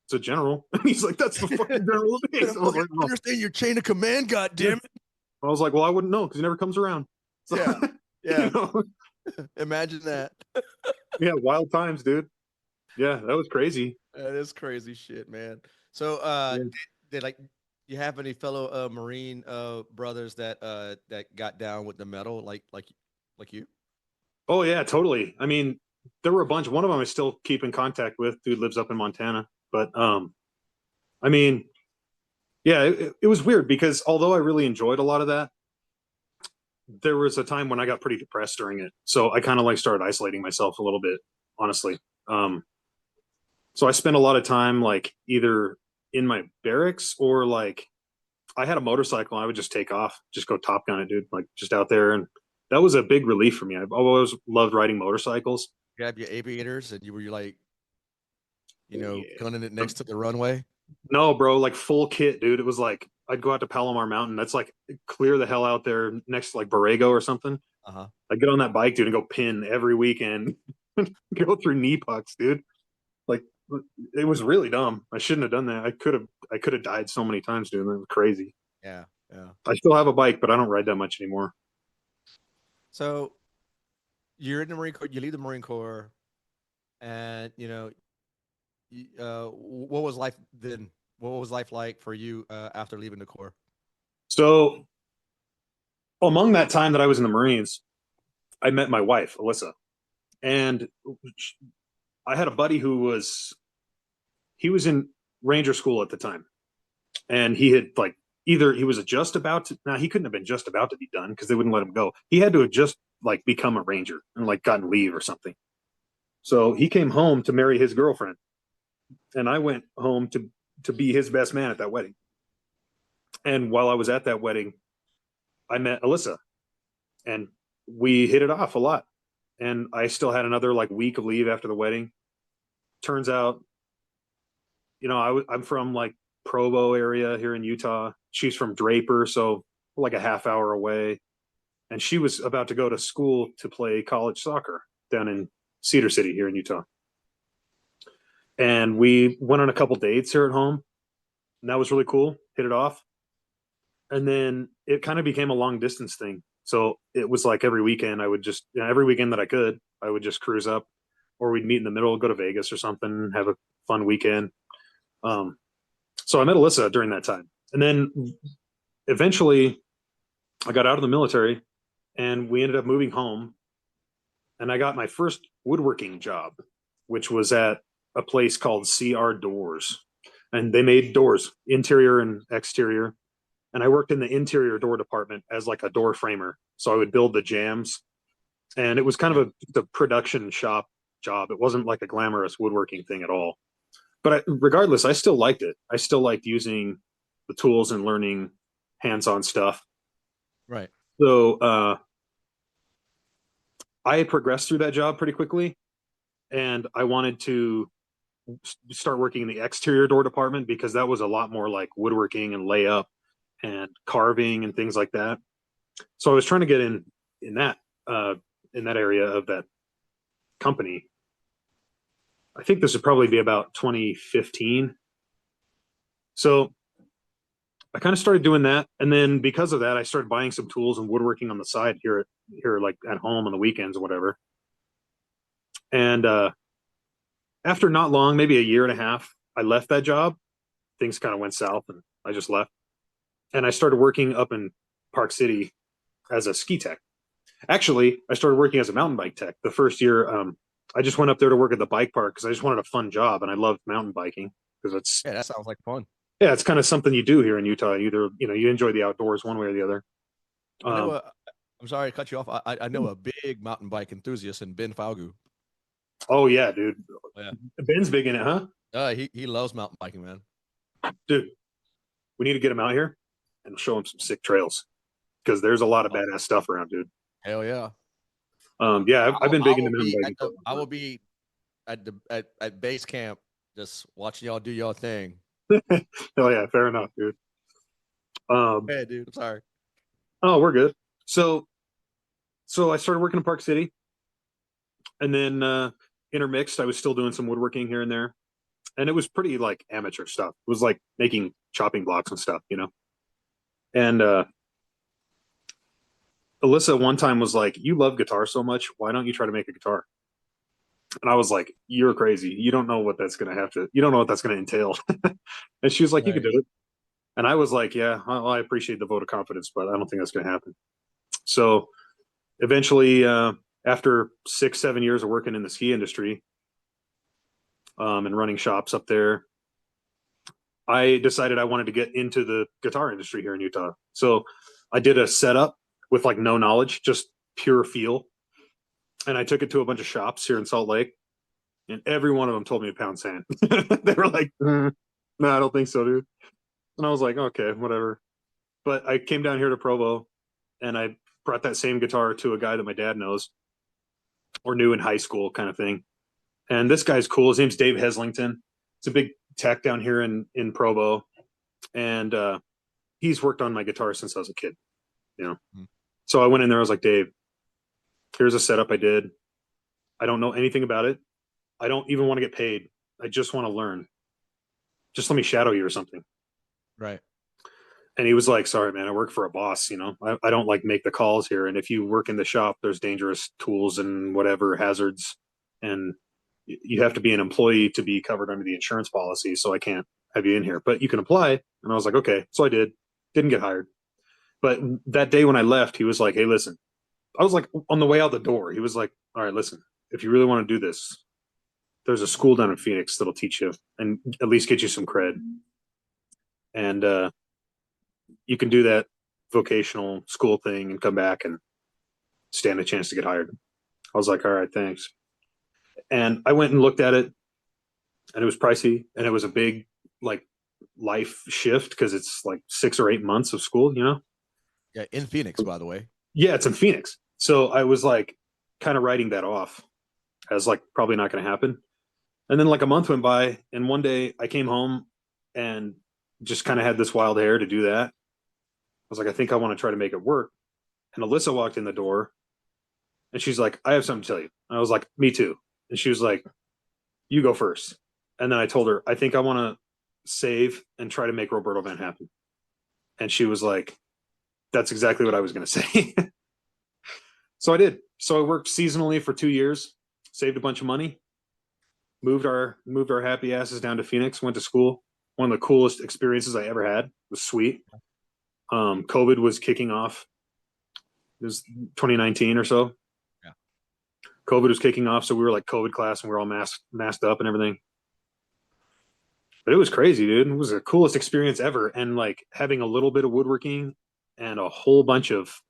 it's a general. And he's like, that's the fucking general of the base. I was like, no. Understand your chain of command, goddamn it. I was like, well, I wouldn't know because he never comes around. So, Yeah. Yeah. You know? Imagine that. Yeah, wild times, dude. Yeah, that was crazy. That is crazy shit, man. So did like you have any fellow Marine brothers that got down with the metal like you? Oh yeah, totally. I mean, there were a bunch. One of them I still keep in contact with. Dude lives up in Montana. But I mean, yeah, it was weird because although I really enjoyed a lot of that, there was a time when I got pretty depressed during it. So I kind of like started isolating myself a little bit, honestly. So I spent a lot of time like either in my barracks or like I had a motorcycle. And I would just take off, just go Top Gun it, dude. Like just out there, and that was a big relief for me. I've always loved riding motorcycles. Grab your aviators and you were like, Yeah. gunning it next to the runway. No, bro, like full kit, dude. It was like I'd go out to Palomar Mountain. That's like clear the hell out there next to like Borrego or something. Uh-huh. I'd get on that bike, dude, and go pin every weekend. Go through knee pucks, dude. Like it was really dumb. I shouldn't have done that. I could have died so many times doing that. It was crazy. Yeah, yeah. I still have a bike, but I don't ride that much anymore. So you're in the Marine Corps, you leave the Marine Corps, and what was life then? What was life like for you after leaving the Corps? So among that time that I was in the Marines, I met my wife, Alyssa. And I had a buddy he was in Ranger school at the time. And he had like either he was just about to he couldn't have been just about to be done because they wouldn't let him go. He had to have just like become a ranger and like gotten leave or something. So he came home to marry his girlfriend. And I went home to be his best man at that wedding. And while I was at that wedding, I met Alyssa and we hit it off a lot. And I still had another like week of leave after the wedding. Turns out, I'm from like Provo area here in Utah. She's from Draper, so like a half hour away. And she was about to go to school to play college soccer down in Cedar City here in Utah. And we went on a couple dates here at home. And that was really cool. Hit it off. And then it kind of became a long distance thing. So it was like every weekend I would just, every weekend that I would just cruise up, or we'd meet in the middle, go to Vegas or something, have a fun weekend. So I met Alyssa during that time. And then eventually I got out of the military and we ended up moving home. And I got my first woodworking job, which was at a place called CR Doors. And they made doors, interior and exterior. And I worked in the interior door department as like a door framer. So I would build the jams. And it was kind of a production shop job. It wasn't like a glamorous woodworking thing at all. But regardless, I still liked it. I still liked using the tools and learning hands-on stuff. Right. So I progressed through that job pretty quickly. And I wanted to start working in the exterior door department because that was a lot more like woodworking and layup and carving and things like that. So I was trying to get in that area of that company. I think this would probably be about 2015. So I kind of started doing that, and then because of that, I started buying some tools and woodworking on the side here like at home on the weekends or whatever. And after not long, maybe a year and a half, I left that job. Things kind of went south, and I just left. And I started working up in Park City as a ski tech. Actually, I started working as a mountain bike tech the first year. I just went up there to work at the bike park because I just wanted a fun job, and I loved mountain biking because it's Yeah, that sounds like fun. yeah, it's kind of something you do here in Utah. Either you enjoy the outdoors one way or the other. I know Um, I'm sorry to cut you off. I know a big mountain bike enthusiast in Ben Falgu. oh yeah, dude, Yeah. Ben's big in it, huh? He loves mountain biking, man. Dude, we need to get him out here and show him some sick trails because there's a lot of Oh, badass stuff around, dude. hell yeah. Yeah, I've been I big into will mountain be biking for a long I time. will be at base camp just watching y'all do your thing. Hell yeah, fair enough, dude. Um, Hey, dude, I'm sorry. oh, we're good. So, so I started working in Park City, and then intermixed. I was still doing some woodworking here and there, and it was pretty like amateur stuff. It was like making chopping blocks and stuff. And Alyssa one time was like, "You love guitar so much. Why don't you try to make a guitar?" And I was like, "You're crazy. You don't know what that's gonna have to. You don't know what that's gonna entail." And she was like, "You can Right. do it." And I was like, "Yeah, well, I appreciate the vote of confidence, but I don't think that's gonna happen." So eventually, after 6, 7 years of working in the ski industry and running shops up there, I decided I wanted to get into the guitar industry here in Utah. So I did a setup with like no knowledge, just pure feel. And I took it to a bunch of shops here in Salt Lake, and every one of them told me to pound sand. They were like, "No, I don't think so, dude." And I was like, "Okay, whatever." But I came down here to Provo, and I brought that same guitar to a guy that my dad knows or knew in high school, kind of thing. And this guy's cool. His name's Dave Heslington. It's a big tech down here in Provo, and he's worked on my guitar since I was a kid. You know, Mhm. so I went in there. I was like, "Dave, here's a setup I did. I don't know anything about it. I don't even want to get paid. I just want to learn. Just let me shadow you or something." Right. And he was like, "Sorry, man, I work for a boss. I don't like make the calls here. And if you work in the shop, there's dangerous tools and whatever hazards. And you have to be an employee to be covered under the insurance policy. So I can't have you in here, but you can apply." And I was like, "Okay." So I did. Didn't get hired. But that day when I left, he was like, "Hey, listen." I was like on the way out the door. He was like, "All right, listen, if you really want to do this, there's a school down in Phoenix that'll teach you and at least get you some cred. And you can do that vocational school thing and come back and stand a chance to get hired." I was like, "All right, thanks." And I went and looked at it, and it was pricey, and it was a big like life shift because it's like 6 or 8 months of school. Yeah, in Phoenix, by the way. Yeah, it's in Phoenix. So I was like kind of writing that off as like probably not going to happen. And then like a month went by, and one day I came home and just kind of had this wild hair to do that. I was like, "I think I want to try to make it work." And Alyssa walked in the door, and she's like, "I have something to tell you." And I was like, "Me too." And she was like, "You go first." And then I told her, "I think I want to save and try to make Roberto-Venn happen." And she was like, "That's exactly what I was going to say." So I did. So I worked seasonally for 2 years, saved a bunch of money, moved our happy asses down to Phoenix, went to school. One of the coolest experiences I ever had. It was sweet. COVID was kicking off. It was 2019 or so. Yeah. COVID was kicking off, so we were like COVID class, and we were all masked up and everything. But it was crazy, dude. It was the coolest experience ever. And like having a little bit of woodworking and a whole bunch of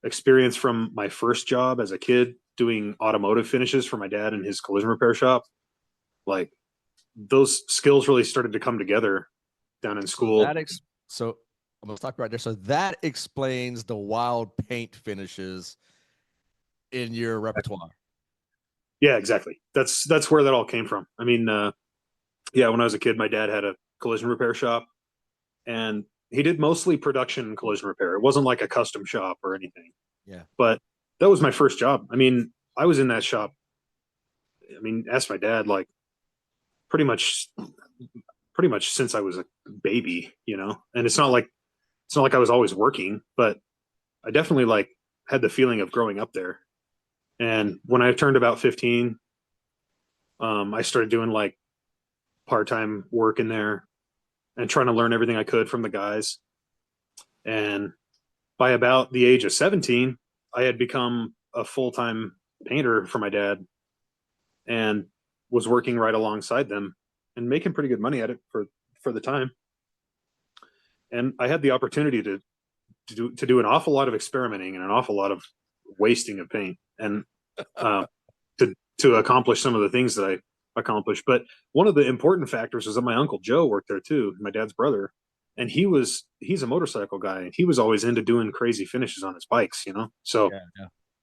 experience from my first job as a kid doing automotive finishes for my dad in his collision repair shop. Like those skills really started to come together down in So school. so I'm gonna stop you right there. So that explains the wild paint finishes in your repertoire. Yeah, exactly. That's where that all came from. I mean, yeah, when I was a kid, my dad had a collision repair shop, and he did mostly production collision repair. It wasn't like a custom shop or anything. Yeah. But that was my first job. I mean, I was in that shop. I mean, ask my dad, like pretty much, pretty much since I was a baby. And it's not like I was always working, but I definitely like had the feeling of growing up there. And when I turned about 15, I started doing like part-time work in there and trying to learn everything I could from the guys. And by about the age of 17, I had become a full-time painter for my dad and was working right alongside them and making pretty good money at it for the time. And I had the opportunity to do an awful lot of experimenting and an awful lot of wasting of paint, and to accomplish some of the things that I accomplished. But one of the important factors was that my uncle Joe worked there too, my dad's brother, and he's a motorcycle guy, and he was always into doing crazy finishes on his bikes, you know. So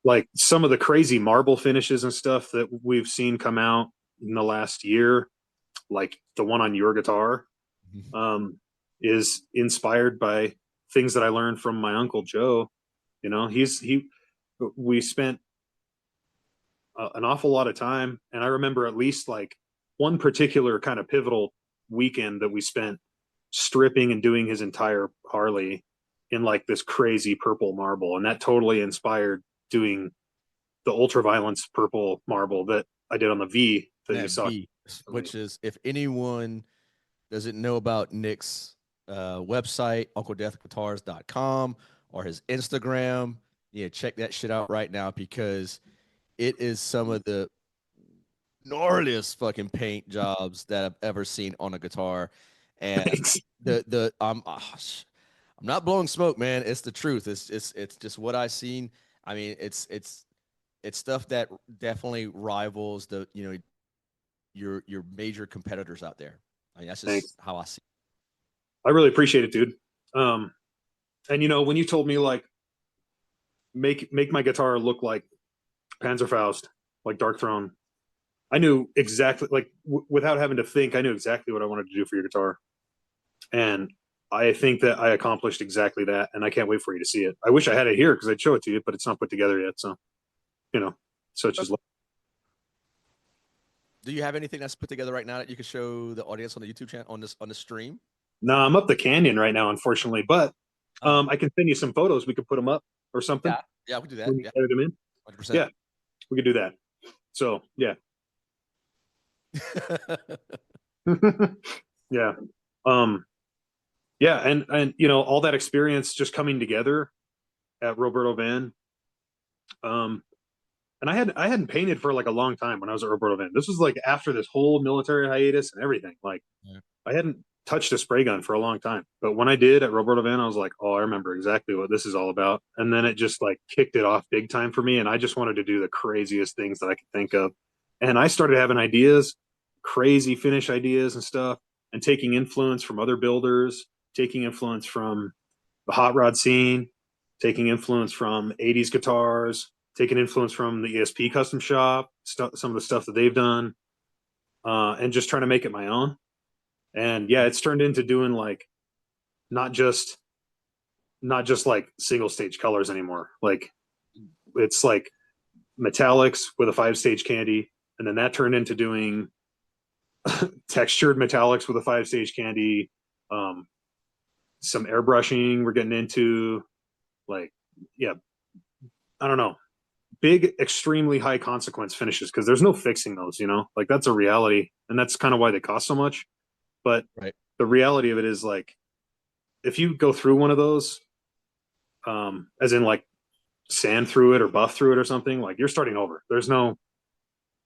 like some of the crazy marble finishes and stuff that we've seen come out in the last year, like the one on your guitar, is inspired by things that I learned from my uncle Joe. You know, we spent an awful lot of time, and I remember at least like one particular kind of pivotal weekend that we spent stripping and doing his entire Harley in like this crazy purple marble, and that totally inspired doing the ultraviolence purple marble that I did on the V that you saw. Which is, if anyone doesn't know about Nick's website, uncledeathguitars.com, or his Instagram, yeah, check that shit out right now, because it is some of the gnarliest fucking paint jobs that I've ever seen on a guitar. And Thanks. I'm not blowing smoke, man. It's the truth. It's just what I've seen. I mean, it's stuff that definitely rivals the, you know, your major competitors out there. I mean, that's just Thanks. how I see I really appreciate it, dude. And you know, when you told me like make my guitar look like Panzerfaust, like Dark Throne, I knew exactly, like without having to think, I knew exactly what I wanted to do for your guitar. And I think that I accomplished exactly that, and I can't wait for you to see it. I wish I had it here because I'd show it to you, but it's not put together yet. So, you know, such as. Do you have anything that's put together right now that you can show the audience on the YouTube channel, on the stream? No, I'm up the canyon right now, unfortunately, but I can send you some photos. We could put them up or something. Yeah, we can do that. Yeah. Edit them in. 100%. Yeah, we could do that. So, yeah. Yeah. Yeah, and you know, all that experience just coming together at Roberto-Venn. And I hadn't painted for like a long time when I was at Roberto-Venn. This was like after this whole military hiatus and everything. Like I hadn't touched a spray gun for a long time. But when I did at Roberto-Venn, I was like, oh, I remember exactly what this is all about. And then it just like kicked it off big time for me. And I just wanted to do the craziest things that I could think of. And I started having ideas, crazy finish ideas and stuff, and taking influence from other builders, taking influence from the hot rod scene, taking influence from 80s guitars, taking influence from the ESP custom shop, some of the stuff that they've done, and just trying to make it my own. And yeah, it's turned into doing like not just like single stage colors anymore. Like it's like metallics with a 5-stage candy, and then that turned into doing textured metallics with a 5-stage candy, some airbrushing we're getting into, like, yeah, I don't know, big, extremely high consequence finishes, because there's no fixing those, you know, like that's a reality, and that's kind of why they cost so much. But the reality of it is, like, if you go through one of those, as in like sand through it or buff through it or something, like you're starting over. There's no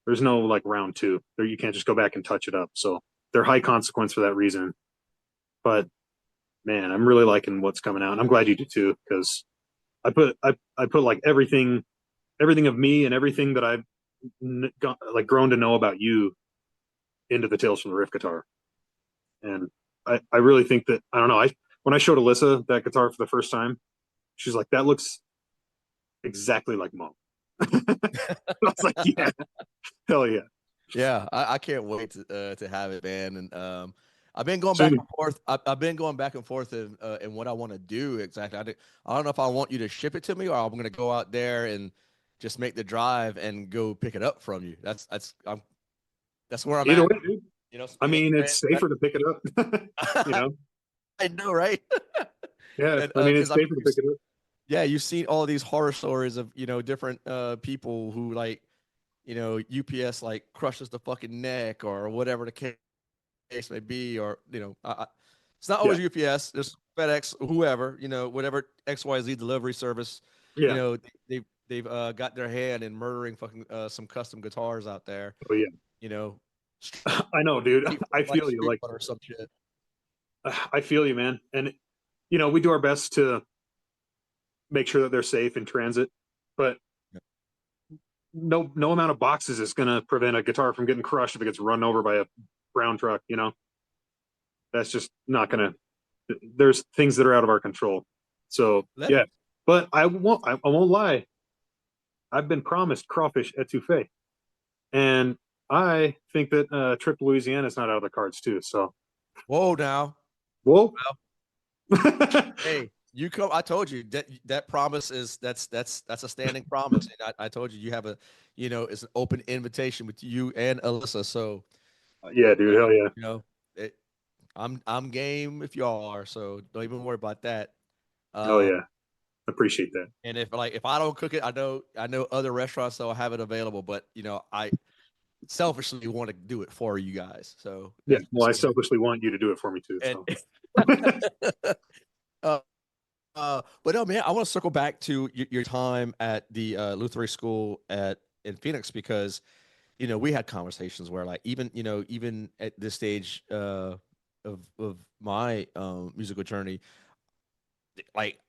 like round two there. You can't just go back and touch it up. So they're high consequence for that reason. But man, I'm really liking what's coming out. And I'm glad you do too, because I put like everything of me and everything that I've like grown to know about you into the Tales from the Riff guitar. And I really think that, I don't know, when I showed Alyssa that guitar for the first time, she's like, that looks exactly like Mom. I was like, yeah, hell yeah. Yeah, I can't wait to have it, man. And I've been going back and forth. I've been going back and forth in what I want to do exactly. I don't know if I want you to ship it to me, or I'm going to go out there and just make the drive and go pick it up from you. That's where I'm Either at. Way, dude. You know, I mean, it's safer to pick it up. You know, I know, right? Yeah, And, I mean, it's safer to pick it up. Yeah, you've seen all these horror stories of, you know, different people who, like, you know, UPS like crushes the fucking neck or whatever the case may be, or, you know, it's not always UPS. There's FedEx, whoever, you know, whatever XYZ delivery service. Yeah. You know, they've got their hand in murdering fucking some custom guitars out there. Oh yeah, You know, I know, dude. I like feel you. street Like or some shit. I feel you, man. And we do our best to make sure that they're safe in transit, but no amount of boxes is going to prevent a guitar from getting crushed if it gets run over by a brown truck. That's just not going to. There's things that are out of our control. So Let yeah, but I won't lie. I've been promised crawfish etouffee, and I think that trip to Louisiana is not out of the cards too. So whoa now. whoa. Well, hey, you come. I told you that promise is that's a standing promise. And I told you have a, it's an open invitation with you and Alyssa. So Yeah, dude. Hell yeah. you know, it, I'm game if y'all are. So don't even worry about that. Hell Um, yeah. Appreciate that. and if I don't cook it, I know other restaurants that'll have it available. But I selfishly want to do it for you guys. So Yeah. that's Well, just I me. selfishly want you to do it for me too. And So uh, but no, man, I want to circle back to your time at the Luthery school at in Phoenix because we had conversations where like even at this stage of my musical journey, like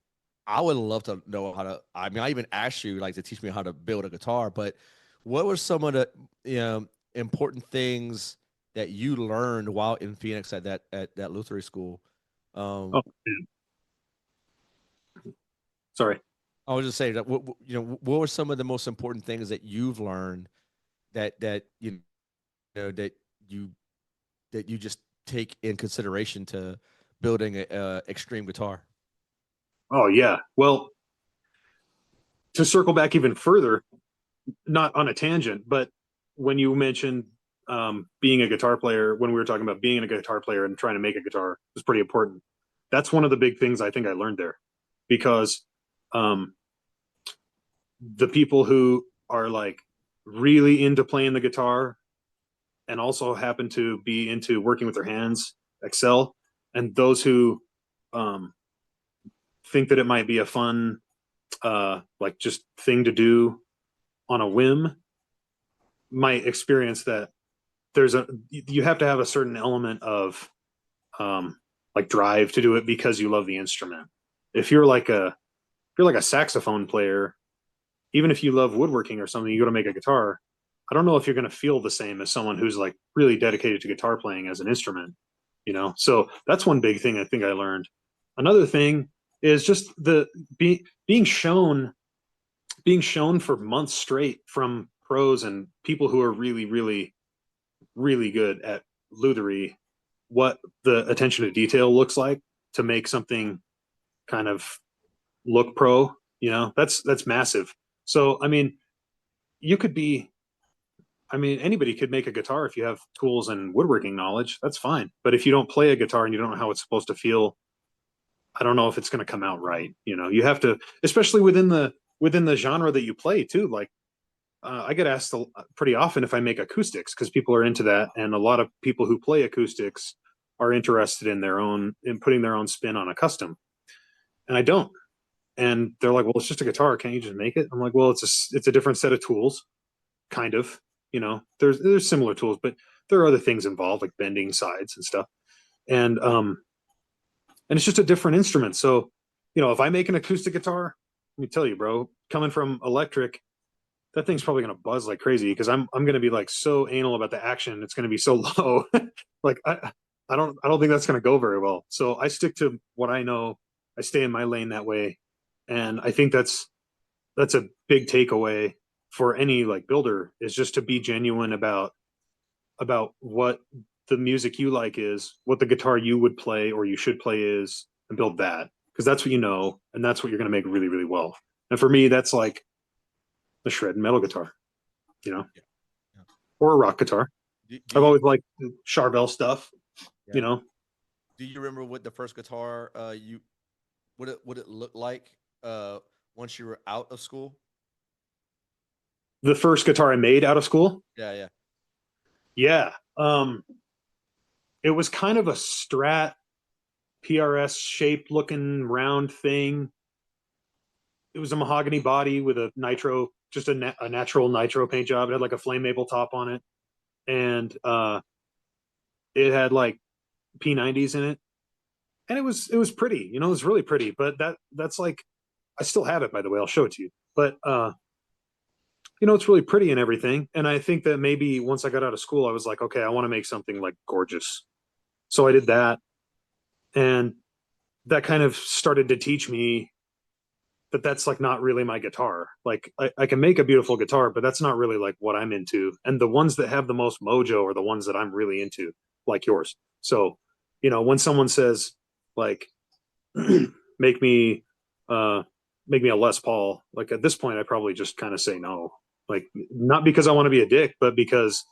I would love to know how to. I mean, I even asked you like to teach me how to build a guitar, but what were some of the important things that you learned while in Phoenix at that Luthery school? oh Um, man. Sorry. I was just saying that what were some of the most important things that you've learned that know you that you just take in consideration to building a extreme guitar. Oh yeah. Well, to circle back even further, not on a tangent, but when you mentioned being a guitar player, when we were talking about being a guitar player and trying to make a guitar was pretty important. That's one of the big things I think I learned there, because um, the people who are like really into playing the guitar and also happen to be into working with their hands excel, and those who um, think that it might be a fun like just thing to do on a whim might experience that you have to have a certain element of like drive to do it because you love the instrument. If you're like a saxophone player, even if you love woodworking or something, you go to make a guitar. I don't know if you're going to feel the same as someone who's like really dedicated to guitar playing as an instrument. So that's one big thing I think I learned. Another thing is just being shown for months straight from pros and people who are really, really, really good at lutherie what the attention to detail looks like to make something kind of look pro. That's massive. So I mean, you could be anybody could make a guitar if you have tools and woodworking knowledge. That's fine. But if you don't play a guitar and you don't know how it's supposed to feel, I don't know if it's going to come out right. You have to, especially within the genre that you play too. Like I get asked pretty often if I make acoustics because people are into that, and a lot of people who play acoustics are interested in putting their own spin on a custom, and I don't. And they're like, "Well, it's just a guitar. Can't you just make it?" I'm like, "Well, it's a different set of tools, kind of. There's similar tools, but there are other things involved like bending sides and stuff, and it's just a different instrument. So, if I make an acoustic guitar, let me tell you, bro, coming from electric, that thing's probably going to buzz like crazy because I'm going to be like so anal about the action. It's going to be so low. Like I don't think that's going to go very well. So I stick to what I know. I stay in my lane that way, and I think that's a big takeaway for any like builder is just to be genuine about what the music you like is, what the guitar you would play or you should play is, and build that because that's what you know and that's what you're going to make really, really well. And for me, that's like the shred and metal guitar, you know, Yeah. Yeah. or a rock guitar. Do I've you always liked Charvel stuff, you yeah. know. Do you remember what the first guitar you what it looked like once you were out of school? The first guitar I made out of school, Yeah, yeah. yeah, it was kind of a Strat PRS shaped looking round thing. was a mahogany body with a nitro, just a natural nitro paint job. It had like a flame maple top on it, and it had like P90s in it, and it was pretty. You know, it was really pretty. But that's like, I still have it, by the way. I'll show it to you. But you know, it's really pretty and everything. And I think that maybe once I got out of school, I was like, okay, I want to make something like gorgeous. So I did that, and that kind of started to teach me that that's like not really my guitar. Like I can make a beautiful guitar, but that's not really like what I'm into. And the ones that have the most mojo are the ones that I'm really into, like yours. So, you know, when someone says like, make me make me a Les Paul, like at this point I probably just kind of say no. Like, not because I want to be a dick, but because,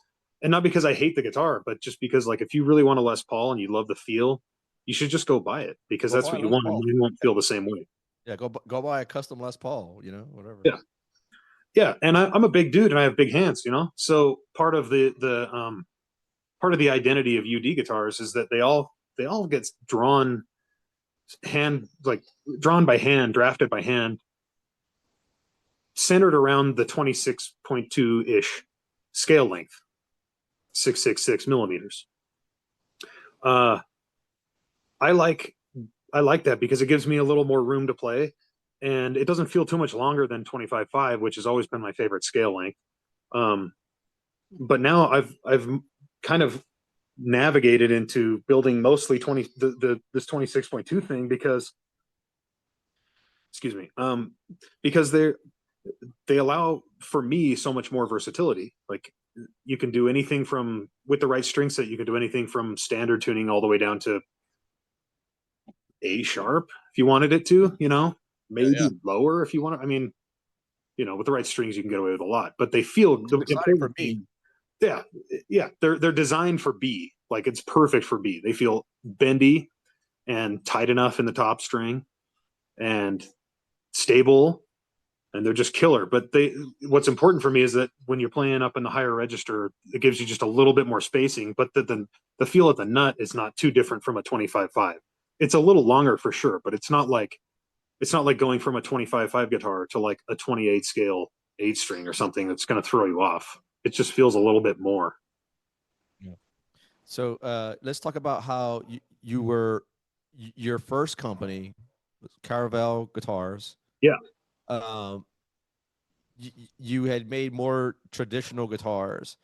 and not because I hate the guitar, but just because like if you really want a Les Paul and you love the feel, you should just go buy it, because Go that's buy what you Les want, and Paul. you won't feel the same way. Yeah, go buy a custom Les Paul. You know, whatever. Yeah. Yeah, and I'm a big dude and I have big hands, you know. So part of the part of the identity of UD guitars is that they all get drawn drawn by hand, drafted by hand, centered around the 26.2 ish scale length, 666 millimeters. Uh, I like that because it gives me a little more room to play, and it doesn't feel too much longer than 25.5, which has always been my favorite scale length. But now I've kind of navigated into building mostly this 26.2 thing because, excuse me, because they allow for me so much more versatility. Like, you can do anything from, with the right string set, you can do anything from standard tuning all the way down to A sharp if you wanted it to, you know, maybe lower if you want to. I mean, you know, with the right strings you can get away with a lot, but they feel the Exciting for me. Yeah, yeah, they're designed for B. Like, it's perfect for B. They feel bendy and tight enough in the top string and stable, and they're just killer. But what's important for me is that when you're playing up in the higher register, it gives you just a little bit more spacing, but the feel at the nut is not too different from a 25.5. It's a little longer for sure, but it's not like going from a 25.5 guitar to like a 28 scale 8 string or something that's going to throw you off. It just feels a little bit more. Yeah. So let's talk about how you were, your first company was Caravelle Guitars. Yeah. You had made more traditional guitars,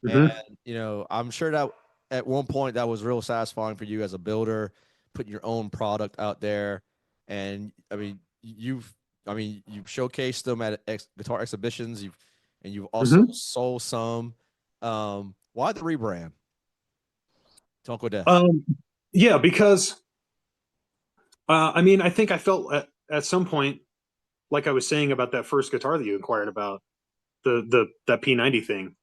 Mm-hmm. and you know, I'm sure that at one point that was real satisfying for you as a builder, putting your own product out there. And I mean, you've showcased them at guitar exhibitions. You've also Mm-hmm. sold some. Why the rebrand to Uncle Death? Yeah, because I mean, I think I felt at some point, like I was saying about that first guitar that you inquired about, that P90 thing.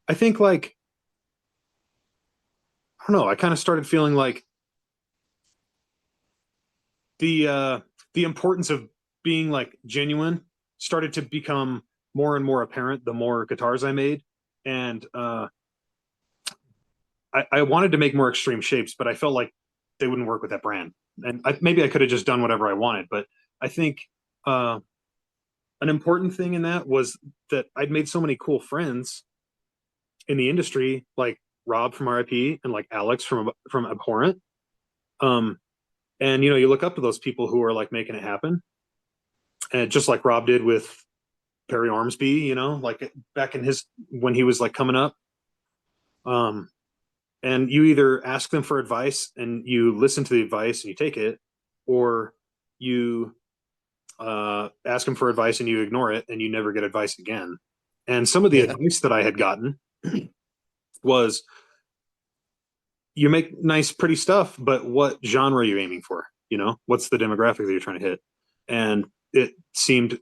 I think, like, I don't know, I kind of started feeling like the importance of being like genuine started to become more and more apparent the more guitars I made. And I wanted to make more extreme shapes, but I felt like they wouldn't work with that brand. And maybe I could have just done whatever I wanted, but I think an important thing in that was that I'd made so many cool friends in the industry, like Rob from RIP and like Alex from Abhorrent. And you know, you look up to those people who are like making it happen, and just like Rob did with Perry Ormsby, you know, like back in his, when he was like coming up. And you either ask them for advice and you listen to the advice and you take it, or you ask them for advice and you ignore it and you never get advice again. And some of the advice that I had gotten was, you make nice, pretty stuff, but what genre are you aiming for? You know, what's the demographic that you're trying to hit? And it seemed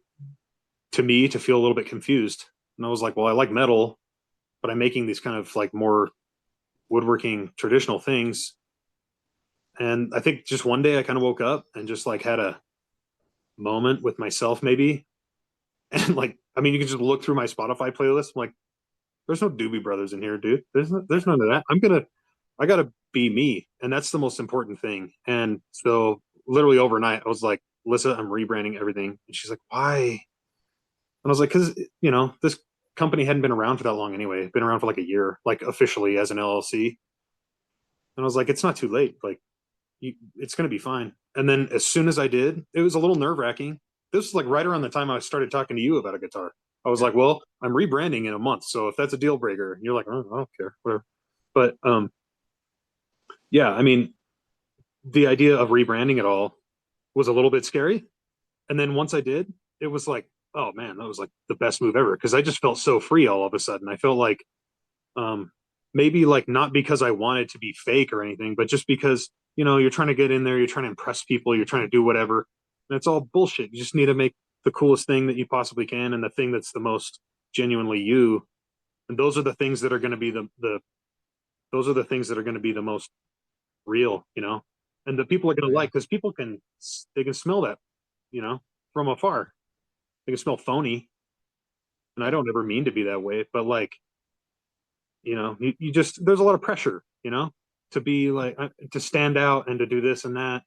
to me to feel a little bit confused. And I was like, well, I like metal, but I'm making these kind of like more woodworking traditional things. And I think just one day I kind of woke up and just like had a moment with myself, maybe. And like, I mean, you can just look through my Spotify playlist. I'm like, there's no Doobie Brothers in here, dude. There's none of that. I gotta be me. And that's the most important thing. And so literally overnight, I was like, Alyssa, I'm rebranding everything. And she's like, why? And I was like, because, you know, this company hadn't been around for that long anyway. Been around for like a year, like officially as an LLC. And I was like, it's not too late. Like, it's going to be fine. And then as soon as I did, it was a little nerve wracking. This was like right around the time I started talking to you about a guitar. I was Yeah. like, well, I'm rebranding in a month. So if that's a deal breaker, and you're like, oh, I don't care, whatever. But yeah, I mean, the idea of rebranding it all was a little bit scary. And then once I did, it was like, oh man, that was like the best move ever. Cause I just felt so free all of a sudden. I felt like um maybe like not because I wanted to be fake or anything, but just because, you know, you're trying to get in there, you're trying to impress people, you're trying to do whatever. And it's all bullshit. You just need to make the coolest thing that you possibly can and the thing that's the most genuinely you. And those are the things that are going to be the those are the things that are going to be the most real, you know, and the people are going Oh to yeah. like because people can they can smell that, you know, from afar. They can smell phony, and I Yeah. don't ever mean to be that way, but like, you know, you just there's a lot of pressure, you know, to be like to stand out and to do this and that,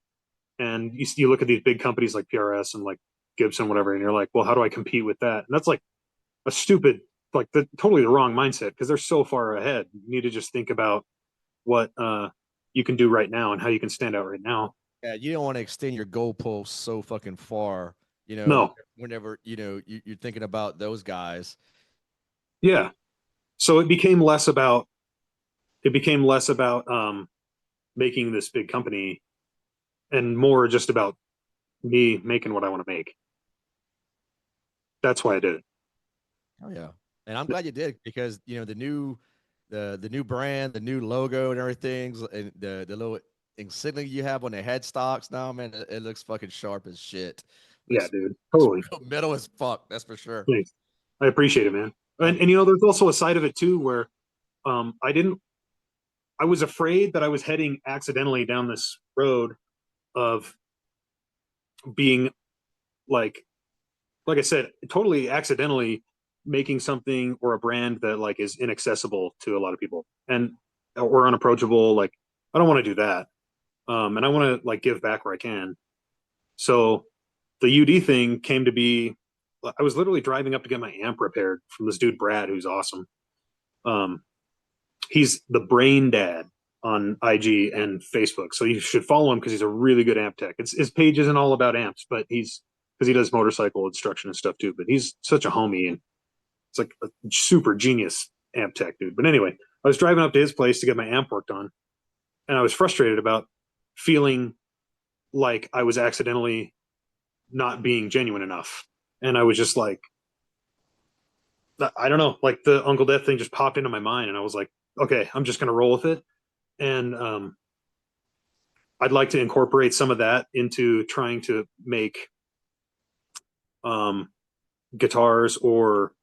and you look at these big companies like PRS and like Gibson, whatever, and you're like, well, how do I compete with that? And that's like a stupid, like totally the wrong mindset because they're so far ahead. You need to just think about what you can do right now and how you can stand out right now. Yeah, you don't want to extend your goalposts so fucking far, No, whenever, you're thinking about those guys. yeah. So it became less about making this big company and more just about me making what I want to make. That's why I did it. Oh yeah. And I'm glad you did because, the new brand, the new logo and everything, and the little insignia you have on the headstocks now, man, it looks fucking sharp as shit. Yeah, Looks dude. looks Totally. real metal as fuck, that's for sure. Thanks. I appreciate it, man. Oh And you know, there's also a side of it too where I didn't I was afraid that I was heading accidentally down this road of being like like I said, totally accidentally making something or a brand that like is inaccessible to a lot of people and or unapproachable. Like I don't want to do that. And I want to like give back where I can. So the UD thing came to be. I was literally driving up to get my amp repaired from this dude Brad, who's awesome. Um, he's the brain dad on IG and Facebook, so you should follow him because he's a really good amp tech. His page isn't all about amps, but he's because he does motorcycle instruction and stuff too. But he's such a homie and it's like a super genius amp tech dude. But anyway, I was driving up to his place to get my amp worked on, and I was frustrated about feeling like I was accidentally not being genuine enough. And I was just like, I don't know, like the Uncle Death thing just popped into my mind, and I was like, okay, I'm just gonna roll with it. And I'd like to incorporate some of that into trying to make um, guitars or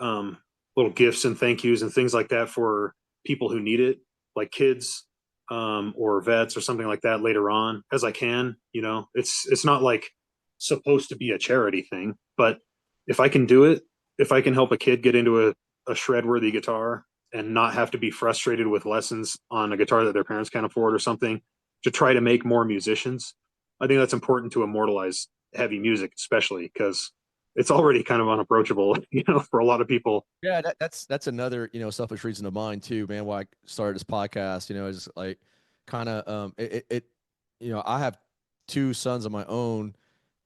um, little gifts and thank yous and things like that for people who need it, like kids or vets or something like that later on as I can. You know, it's not like supposed to be a charity thing, but if I can do it, if I can help a kid get into a shred worthy guitar and not have to be frustrated with lessons on a guitar that their parents can't afford or something to try to make more musicians, I think that's important to immortalize heavy music, especially because it's already kind of unapproachable, you know, for a lot of people. yeah, that's another, selfish reason of mine too, man, why I started this podcast, is like kind of I have two sons of my own,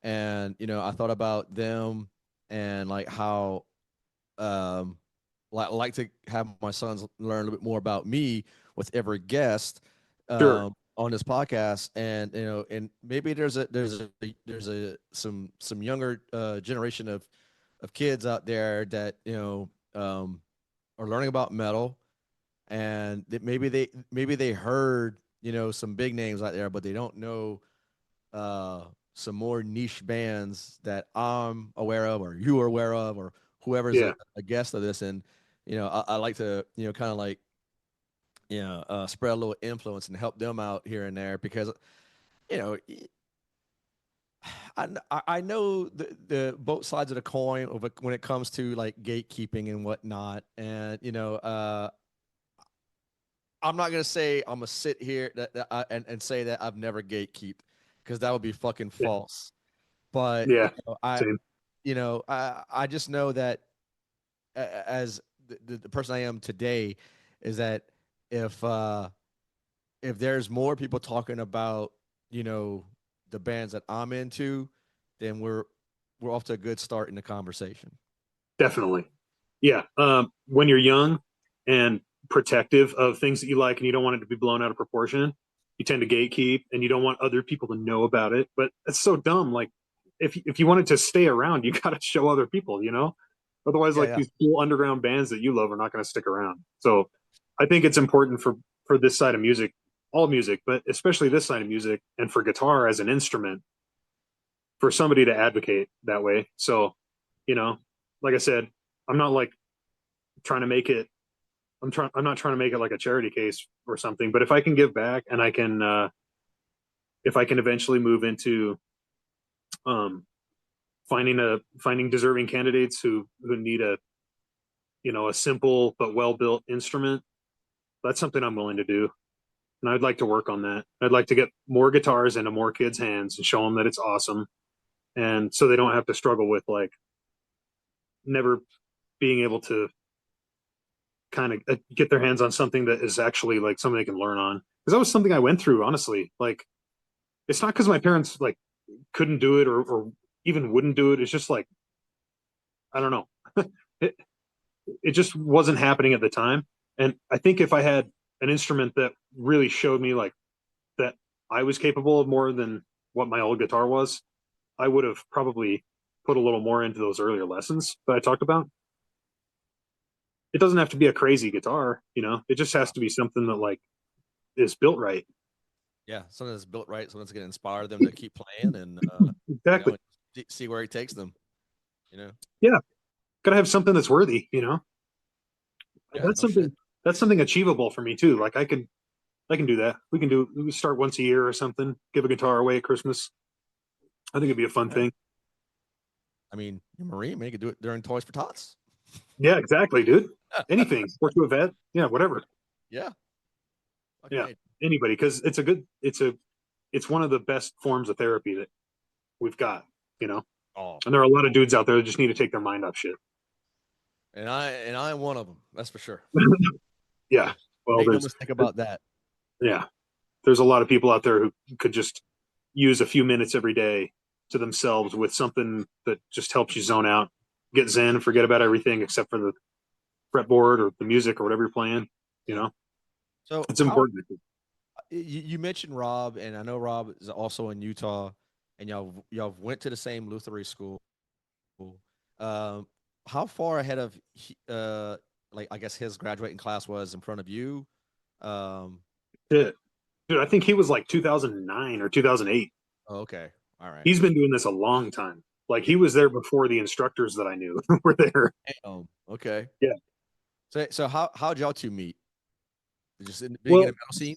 and I thought about them and like how um like to have my sons learn a little bit more about me with every guest Sure. on this podcast, and and maybe there's a some younger generation of kids out there that are learning about metal, and that maybe they heard some big names out there, but they don't know some more niche bands that I'm aware of, or you are aware of, or whoever's Yeah. a guest of this. And I like to kind of like spread a little influence and help them out here and there because you know I know the both sides of the coin of when it comes to like gatekeeping and whatnot, and I'm not gonna say I'm gonna sit here and say that I've never gatekeeped because that would be fucking Yeah. false. But Yeah, I, same. I just know that as the person I am today, is that if if there's more people talking about, you know, the bands that I'm into, then we're off to a good start in the conversation. Definitely. Yeah. When you're young and protective of things that you like and you don't want it to be blown out of proportion, you tend to gatekeep and you don't want other people to know about it. But it's so dumb. Like if you want it to stay around, you got to show other people, you know? Otherwise, Yeah, like yeah, these cool underground bands that you love are not going to stick around. So I think it's important for this side of music, all music, but especially this side of music and for guitar as an instrument for somebody to advocate that way. So, you know, like I said, I'm not like trying to make it I'm not trying to make it like a charity case or something, but if I can give back and I can if I can eventually move into um finding deserving candidates who need a a simple but well built instrument, that's something I'm willing to do. And I'd like to work on that. I'd like to get more guitars into more kids' hands and show them that it's awesome. And so they don't have to struggle with like never being able to kind of get their hands on something that is actually like something they can learn on. Because that was something I went through, honestly. Like, it's not because my parents like couldn't do it or even wouldn't do it. It's just like, I don't know. it, it just wasn't happening at the time. And I think if I had an instrument that really showed me like that I was capable of more than what my old guitar was, I would have probably put a little more into those earlier lessons that I talked about. It doesn't have to be a crazy guitar, you know. It just has yeah, to be something that like is built right. yeah. Something that's built right, something that's going to inspire them to keep playing, and Exactly. see where he takes them. You know, Yeah. Gotta have something that's worthy, you know. yeah, That's no shit. something achievable for me too. Like I can do that. We can start once a year or something. Give a guitar away at Christmas. I think it'd be a fun Yeah. thing. I mean, you're a Marine, man, you could do it during Toys for Tots. Yeah, exactly, dude. Anything. Work to a vet. Yeah, whatever. Yeah, fucking Yeah. A. Anybody, because it's one of the best forms of therapy that we've got, you know. Oh, And there are a lot of dudes out there that just need to take their mind off shit. and I am one of them. That's for sure. Yeah. Well, Make no mistake about that. yeah, there's a lot of people out there who could just use a few minutes every day to themselves with something that just helps you zone out, get zen, forget about everything except for the fretboard or the music or whatever you're playing. You Yeah. know, So it's how important. you mentioned Rob, and I know Rob is also in Utah, and y'all went to the same Luthery school. Um, how far ahead of like I guess his graduating class was in front of you? Um, Dude, I think he was like 2009 or 2008. oh, okay, all right. He's been doing this a long time. Like he was there before the instructors that I knew were there. Okay. Yeah. So how'd y'all two meet? Just being in Well, the metal scene?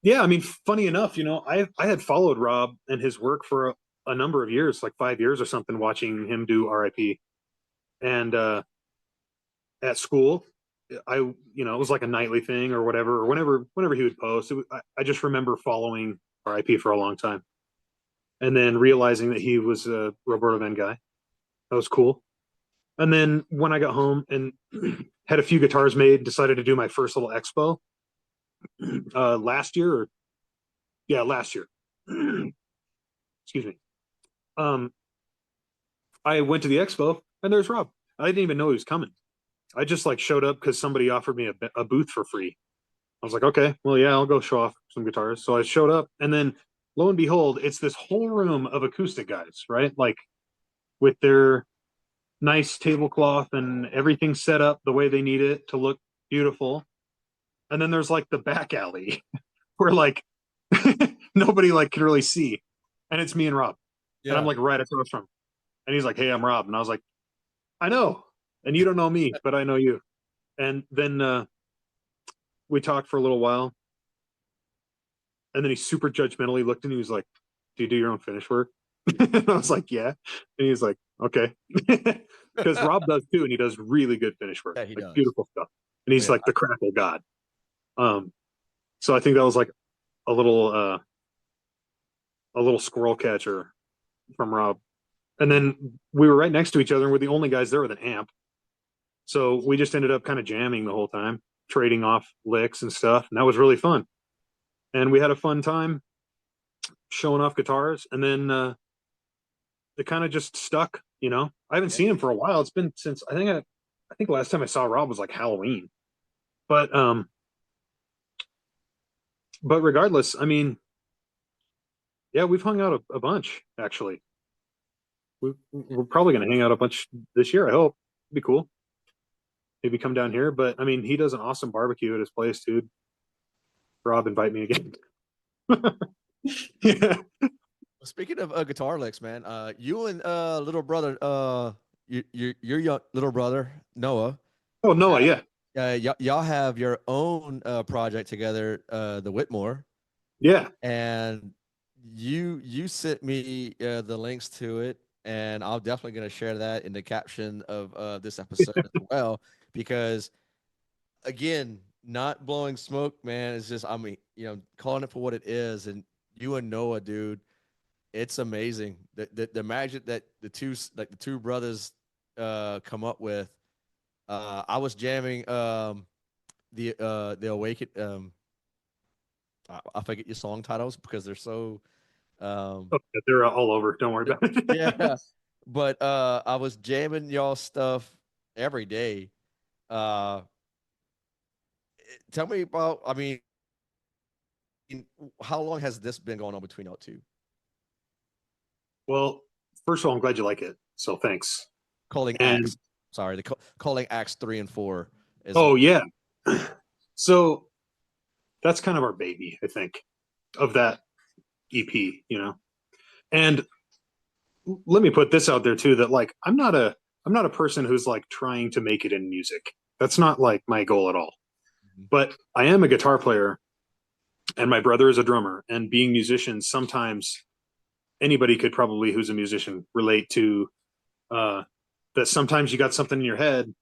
yeah. I mean, funny enough, you know, I had followed Rob and his work for a number of years, like 5 years or something, watching him do RIP. And at school, it was like a nightly thing or whatever, or whenever he would post. I just remember following RIP for a long time, and then realizing that he was a Roberto-Venn guy. That was cool. And then when I got home and had a few guitars made, decided to do my first little expo last year, or yeah, last year. Excuse me. Um, I went to the expo and there's Rob. I didn't even know he was coming. I just like showed up because somebody offered me a booth for free. I was like, okay, well, yeah, I'll go show off some guitars. So I showed up, and then lo and behold, it's this whole room of acoustic guys, right? Like with their nice tablecloth and everything set up the way they need it to look beautiful. And then there's like the back alley where like nobody like can really see, and it's me and Rob, and I'm Yeah. like right across from him, and he's like, "Hey, I'm Rob," and I was like, "I know," and you don't know me, but I know you. And then we talked for a little while, and then he super judgmentally looked at me. He was like, "Do you do your own finish work?" And I was like, "Yeah." And he's like, "Okay," because Rob does too, and he does really good finish work, Yeah, he like does. beautiful stuff. And Oh he's yeah. like the crackle god. Um, so I think that was like a little uh, a little squirrel catcher from Rob. And then we were right next to each other, and we're the only guys there with an amp. So we just ended up kind of jamming the whole time, trading off licks and stuff. And that was really fun. And we had a fun time showing off guitars. And then it kind of just stuck, you know. I haven't seen him for a while. It's been since I think the last time I saw Rob was like Halloween. But regardless, I mean, yeah, we've hung out a bunch actually. We're probably going to hang out a bunch this year. I hope it'd be cool. Maybe come down here. But I mean, he does an awesome barbecue at his place, dude. Rob, invite me again. Yeah. Speaking of guitar licks, man, you and little brother, your young little brother Noah. Oh Noah, yeah, Y'all have your own project together, the Whitmore, yeah. and you sent me the links to it, and I'm definitely going to share that in the caption of this episode as well, because again, not blowing smoke, man. It's just, I mean, calling it for what it is, and you and Noah, dude, it's amazing the magic that the two brothers come up with. I was jamming the Awaken. I forget your song titles because they're so Oh, they're all over. Don't worry about it. yeah. But I was jamming y'all stuff every day. Uh, Tell me about. I mean, how long has this been going on between y'all two? Well, first of all, I'm glad you like it. So thanks. Calling And acts. Sorry, calling acts 3 and 4 is. oh yeah. So that's kind of our baby, I think, of that EP, you know. And let me put this out there too, that like I'm not a person who's like trying to make it in music. That's not like my goal at all. But I am a guitar player and my brother is a drummer, and being musicians, sometimes anybody could probably who's a musician relate to that sometimes you got something in your head,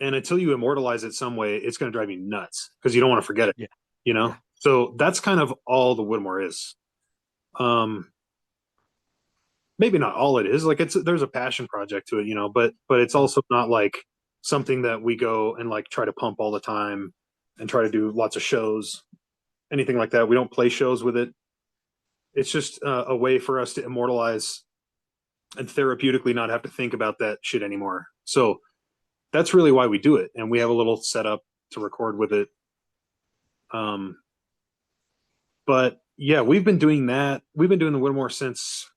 and until you immortalize it some way, it's going to drive you nuts because you don't want to forget it, Yeah. you know. Yeah. So that's kind of all the Whitmore is. Maybe not all it is. Like there's a passion project to it, you know, but it's also not like something that we go and like try to pump all the time and try to do lots of shows, anything like that. We don't play shows with it. It's just a way for us to immortalize and therapeutically not have to think about that shit anymore. So that's really why we do it, and we have a little setup to record with it. But yeah, we've been doing that. We've been doing the Whitmore since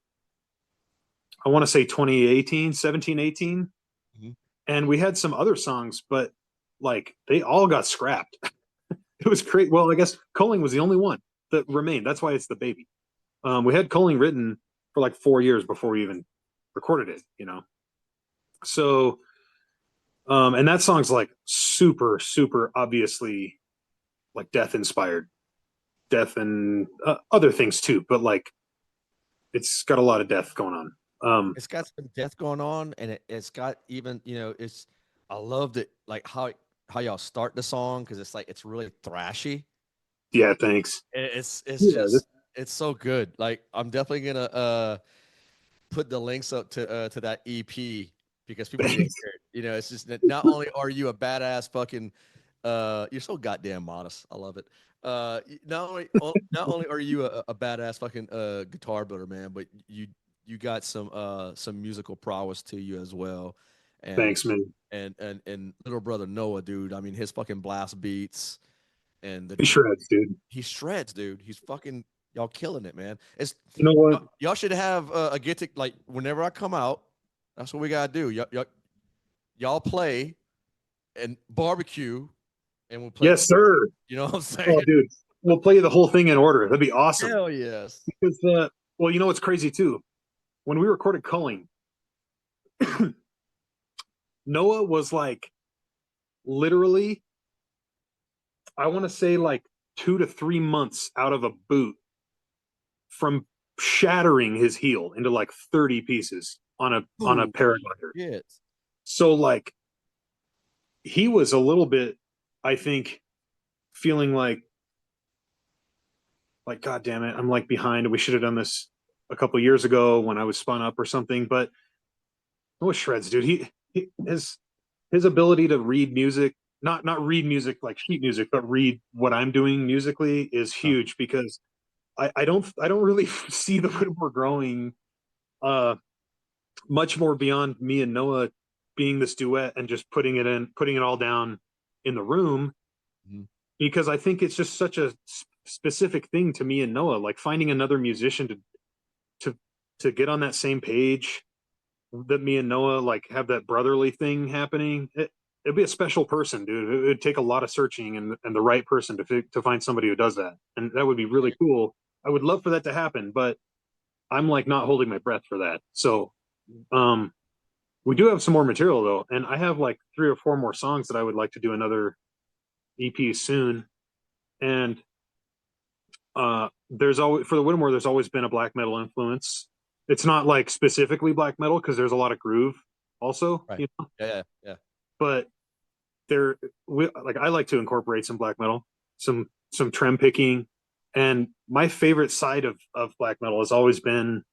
I want to say 2018, 17, 18. Mm-hmm. And we had some other songs, but like they all got scrapped. It was great. Well, I guess Culling was the only one that remained. That's why it's the baby. We had Culling written for like 4 years before we even recorded it, you know. So and that song's like super, super obviously like death inspired, death and other things too. But like, it's got a lot of death going on. It's got some death going on, and it's got even it's. I loved it, like how y'all start the song because it's like it's really thrashy. Yeah, thanks. It's Yeah, just it's so good. Like I'm definitely gonna put the links up to that EP because people need to thanks. hear it. It's just that not only are you a badass fucking you're so goddamn modest. I love it. Not only are you a badass fucking guitar builder, man, but you got some musical prowess to you as well. And Thanks, man. and little brother Noah, dude. I mean, his fucking blast beats and He shreds, dude. he shreds, dude. He's fucking y'all killing it, man. It's You know what? y'all should have a get to like whenever I come out. That's what we gotta do. Y'all play and barbecue, and we'll play. Yes, sir. You know what I'm saying? Oh, dude, we'll play the whole thing in order. That'd be awesome. Hell yes. Because, well, you know what's crazy too? When we recorded Culling, Noah was like literally, I want to say like 2 to 3 months out of a boot from shattering his heel into like 30 pieces on a paraglider. Yes. So like he was a little bit, I think, feeling like God damn it, I'm like behind. We should have done this a couple years ago when I was spun up or something. But oh, shreds, dude. He his ability to read music, not read music like sheet music, but read what I'm doing musically is Huh. huge because I don't really see the Whitmore growing uh much more beyond me and Noah being this duet and just putting it all down in the room, Mhm. because I think it's just such a specific thing to me and Noah, like finding another musician to to get on that same page that me and Noah like have that brotherly thing happening. It'd be a special person, dude. It would take a lot of searching and the right person to find somebody who does that, and that would be really cool. I would love for that to happen, but I'm like not holding my breath for that. So um we do have some more material though, and I have like 3 or 4 more songs that I would like to do another EP soon. And there's always for the Whitmore, there's always been a black metal influence. It's not like specifically black metal because there's a lot of groove also, Right. you know, Yeah, yeah, yeah. but there like I like to incorporate some black metal, some trem picking, and my favorite side of black metal has always been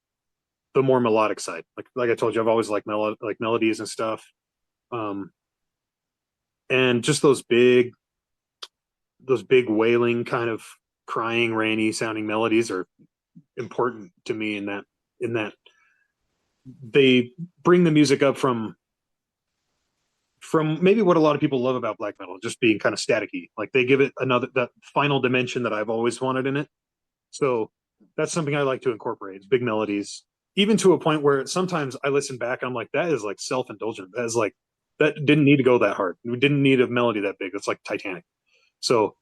the more melodic side. Like I told you, I've always liked like melodies and stuff. Um, and just those big wailing kind of crying rainy sounding melodies are important to me in that they bring the music up from maybe what a lot of people love about black metal, just being kind of staticky. Like they give it another that final dimension that I've always wanted in it. So that's something I like to incorporate, big melodies, even to a point where sometimes I listen back, I'm like, that is like self-indulgent. That is like that didn't need to go that hard. We didn't need a melody that big. It's like Titanic. So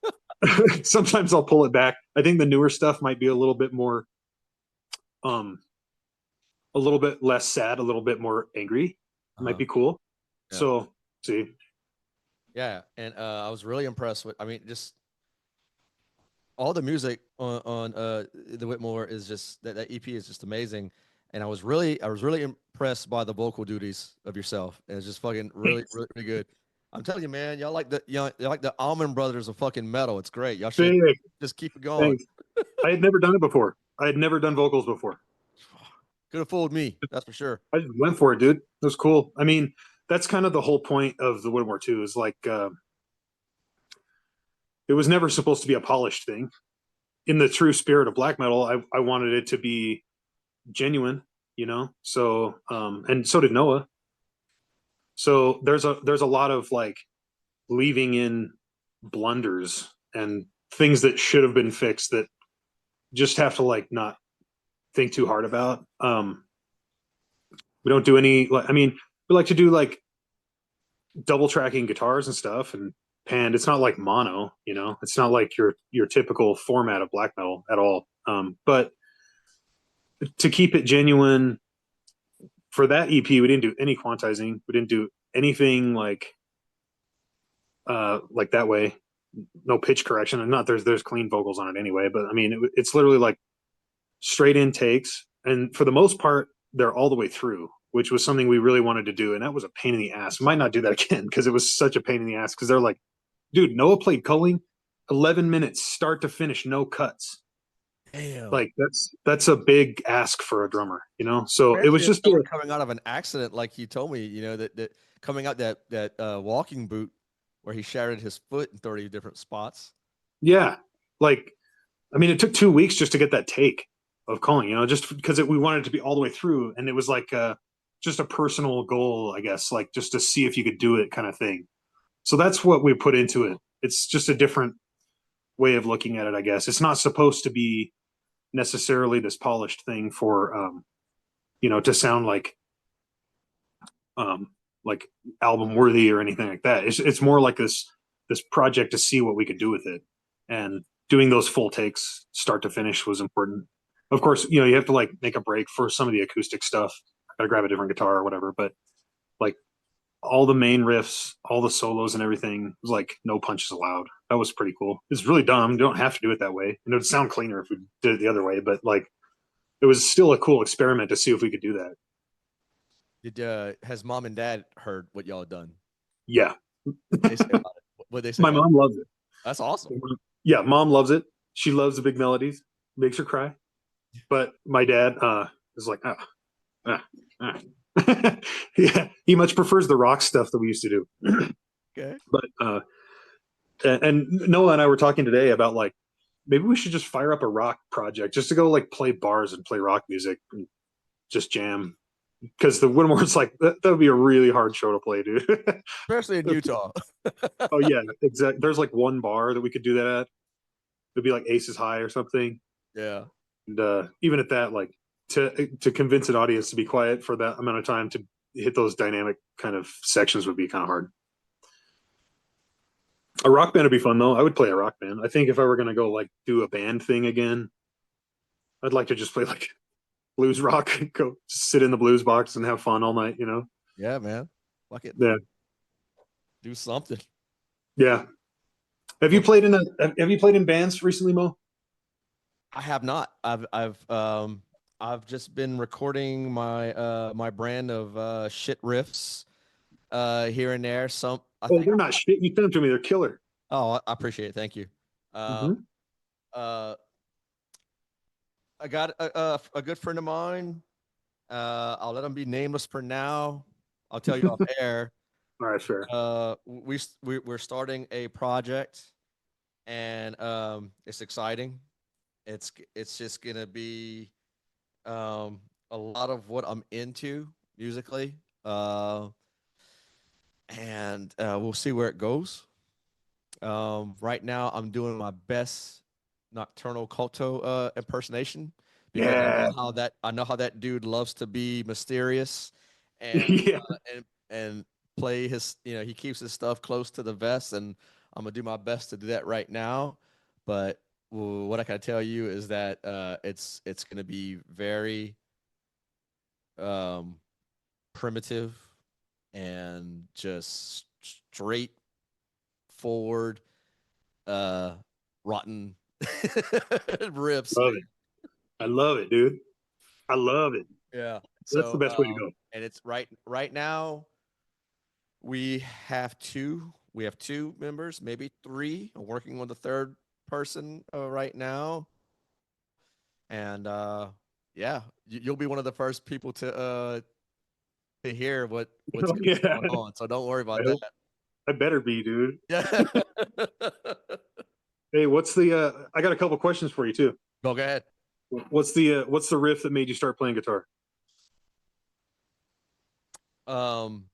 sometimes I'll pull it back. I think the newer stuff might be a little bit more, um, a little bit less sad, a little bit more angry. Might Uh-huh. be cool. Yeah. So see, Yeah. And I was really impressed with, I mean, just all the music on the Whitmore is just that EP is just amazing. And I was really impressed by the vocal duties of yourself. And it's just fucking really, thanks. really, really good. I'm telling you, man, y'all like the Almond Brothers of fucking metal. It's great. Y'all should Thanks. just keep it going. Thanks. I had never done it before. I had never done vocals before. Could have fooled me, that's for sure. I just went for it, dude. It was cool. I mean, that's kind of the whole point of the Whitmore too. Is like it was never supposed to be a polished thing. In the true spirit of black metal, I wanted it to be genuine, you know. So and so did Noah. So there's a lot of like leaving in blunders and things that should have been fixed that just have to like not think too hard about. We don't do any like I mean, we like to do like double tracking guitars and stuff and panned. It's not like mono, you know. It's not like your typical format of black metal at all. But to keep it genuine for that EP, we didn't do any quantizing. We didn't do anything like that way. No pitch correction, and not there's clean vocals on it anyway. But I mean, it's literally like straight in takes, and for the most part, they're all the way through, which was something we really wanted to do, and that was a pain in the ass. Might not do that again because it was such a pain in the ass. Because they're like, dude, Noah played culling, 11 minutes start to finish, no cuts. Damn. Like that's a big ask for a drummer, you know. So it was Especially if just they were coming out of an accident, like you told me, that coming out that walking boot where he shattered his foot in 30 different spots. yeah, like I mean, it took 2 weeks just to get that take of calling, you know, just because we wanted it to be all the way through, and it was like just a personal goal, I guess, like just to see if you could do it, kind of thing. So that's what we put into it. It's just a different way of looking at it, I guess. It's not supposed to be necessarily this polished thing for to sound um like album worthy or anything like that. It's more like this project to see what we could do with it, and doing those full takes start to finish was important. Of course, you have to like make a break for some of the acoustic stuff. I gotta grab a different guitar or whatever, but like all the main riffs, all the solos and everything was like no punches allowed. That was pretty cool. It's really dumb. You don't have to do it that way. It would sound cleaner if we did it the other way, but like it was still a cool experiment to see if we could do that. Did has mom and dad heard what y'all done? Yeah. What they say about it? What they say My about it? mom loves it. That's awesome. Yeah, mom loves it. She loves the big melodies. Makes her cry. but my dad is like, ah, ah, ah. Yeah, he much prefers the rock stuff that we used to do. Okay. But and Noah and I were talking today about like maybe we should just fire up a rock project just to go like play bars and play rock music and just jam. Because the Winmore's like that would be a really hard show to play, dude. Especially in Utah. Oh yeah, exactly. There's like one bar that we could do that at. It'd be like Aces High or something. Yeah. And even at that, like to convince an audience to be quiet for that amount of time to hit those dynamic kind of sections would be kind of hard. A rock band would be fun though. I would play a rock band. I think if I were gonna go like do a band thing again, I'd like to just play like blues rock, go sit in the blues box and have fun all night. You know? Yeah, man. Fuck it. Yeah, Do something. yeah. Have you Well, played in a Have you played in bands recently, Mo? I have not. I've just been recording my brand of shit riffs here and there. Some I Oh, think. they're not shit. You sent them to me. They're killer. Oh, I appreciate it. Thank you. Mm-hmm. Uh, I got a good friend of mine. I'll let him be nameless for now. I'll tell you off air. All right, fair. We're starting a project, and it's exciting. It's just gonna be a lot of what I'm into musically, and we'll see where it goes. Right now, I'm doing my best Nocturnal Culto impersonation because Yeah, I know how that dude loves to be mysterious and yeah. and play his he keeps his stuff close to the vest, and I'm gonna do my best to do that right now. But what I can tell you is that it's gonna be very um, primitive and just straightforward uh rotten riffs, Love man. it. I love it, dude. I love it. Yeah. That's the So best way to go. and it's right now we have two members, maybe three. I'm working on the third person right now. And yeah, you'll be one of the first people to hear what's Oh, gonna be yeah, going on. So don't worry I about that. hope. I better be, dude. Yeah. Hey, what's the? I got a couple questions for you too. Go ahead. What's the riff that made you start playing guitar? Um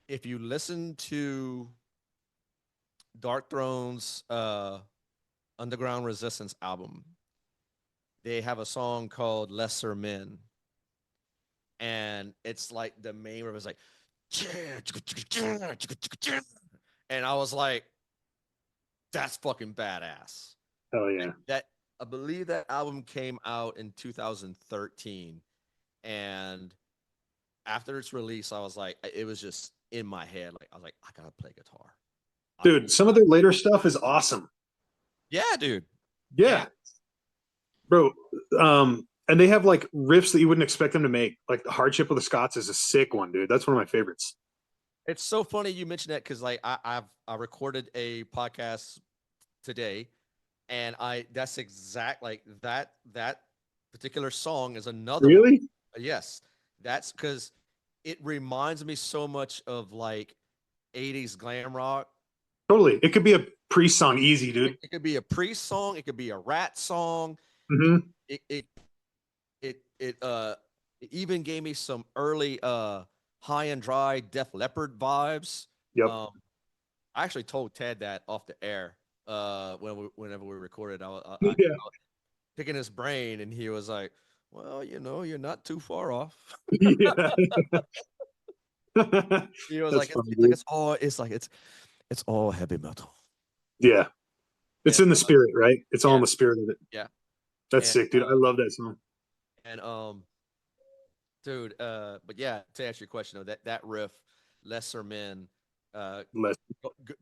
if you listen to Dark Throne's Underground Resistance album, they have a song called Lesser Men. And it's like the main riff is like, and I was like, that's fucking badass. Oh yeah, That I believe that album came out in 2013. And after its release, I was like, it was just in my head. Like, I was like, I gotta play guitar. I, dude. Some of their later stuff is awesome. yeah, dude. And Yeah, bro. And they have like riffs that you wouldn't expect them to make. Like the Hardship of the Scots is a sick one, dude. That's one of my favorites. it's so funny you mentioned that because like I recorded a podcast today, and I that's exact like that particular song is another one. Really? Yes, that's because it reminds me so much of like 80s glam rock. Totally. It could be a Priest song, easy, dude. It could be a Priest song, it could be a Rat song. Mm-hmm. It it it even gave me some early High and Dry Def Leppard vibes. Yep. Um, I actually told Ted that off the air whenever we recorded. I Yeah. picking his brain, and he was like, "Well, you're not too far off." Yeah. He was That's like, funny, it's like dude. it's all heavy metal." Yeah. It's And in the spirit, right? It's all yeah, in the spirit of it. yeah, That's and sick, dude. I love that song. and dude, but yeah, to answer your question, though, that riff, Lesser Men, Less.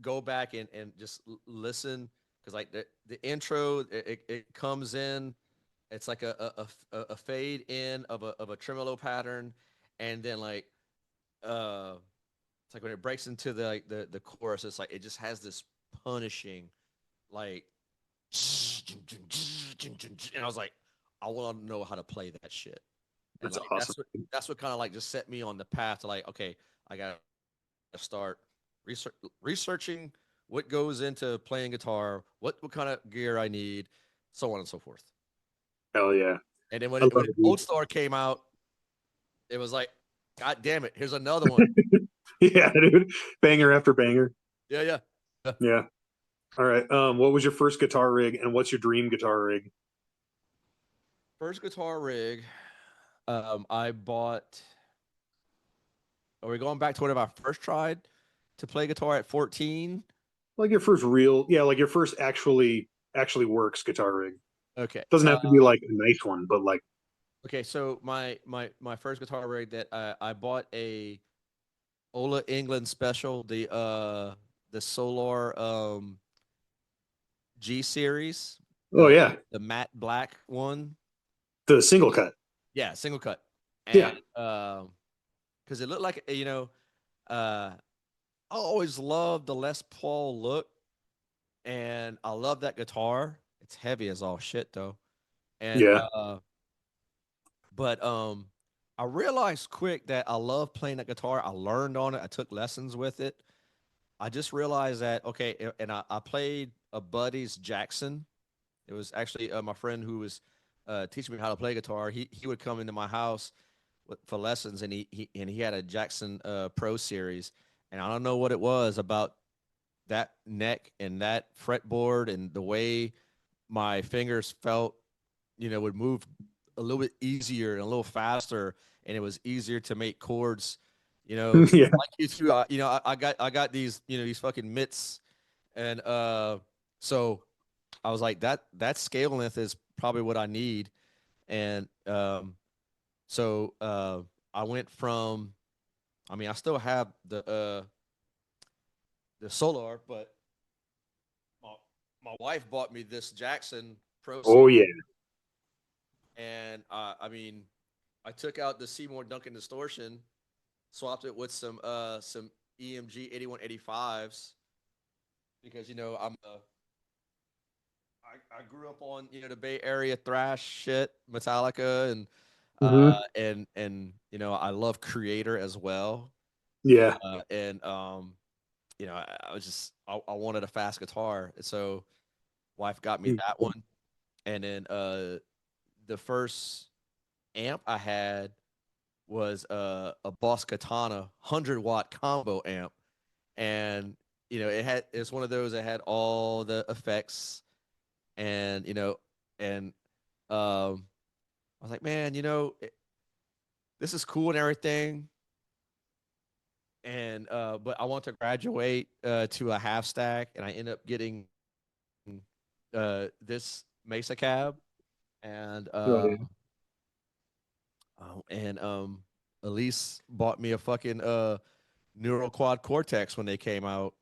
go back and just listen because like the intro it comes in, it's like a fade in of a tremolo pattern, and then like it's like when it breaks into the like the chorus, it's like it just has this punishing like, and I was like, I want to know how to play that shit. And That's like awesome. that's what kind of like just set me on the path to like, okay, I gotta start researching what goes into playing guitar, what kind of gear I need, so on and so forth. Hell yeah. And then I love when it, Gold dude. Star came out, it was like, God damn it, here's another one. Yeah, dude. Banger after banger. Yeah, yeah. Yeah. All right. What was your first guitar rig and what's your dream guitar rig? First guitar rig, I bought. Are we going back to whenever I first tried to play guitar at 14? Like your first real, yeah, like your first actually works guitar rig. Okay. Doesn't have to be like a nice one, but like Okay. So my first guitar rig that I bought a Ola England special, the Solar G series, oh the yeah, the matte black one. the single cut. Yeah, single cut. Yeah. And because it looked like, I always loved the Les Paul look, and I love that guitar. It's heavy as all shit though. And Yeah. but I realized quick that I love playing that guitar. I learned on it. I took lessons with it. I just realized that okay, and I played a buddy's Jackson. It was actually my friend who was teaching me how to play guitar. He would come into my house for lessons, and he had a Jackson Pro series, and I don't know what it was about that neck and that fretboard and the way my fingers felt, would move a little bit easier and a little faster, and it was easier to make chords. Yeah. Like you too. I got these fucking mitts, and so I was like that scale length is probably what I need, and so I went from. I mean, I still have the Solar, but my, my wife bought me this Jackson Pro Oh Series, yeah. and I mean, I took out the Seymour Duncan distortion, swapped it with some EMG 8185s because I grew up on the Bay Area thrash shit, Metallica, and Hmm. I love Creator as well, Yeah. and I was just I wanted a fast guitar, and so wife got me that one, and then the first amp I had was a Boss Katana 100-watt combo amp, and it's one of those that had all the effects, and and I was like, man, this is cool and everything, and but I want to graduate to a half stack, and I end up getting this Mesa cab, and Oh, yeah. Elise bought me a fucking Neural Quad Cortex when they came out.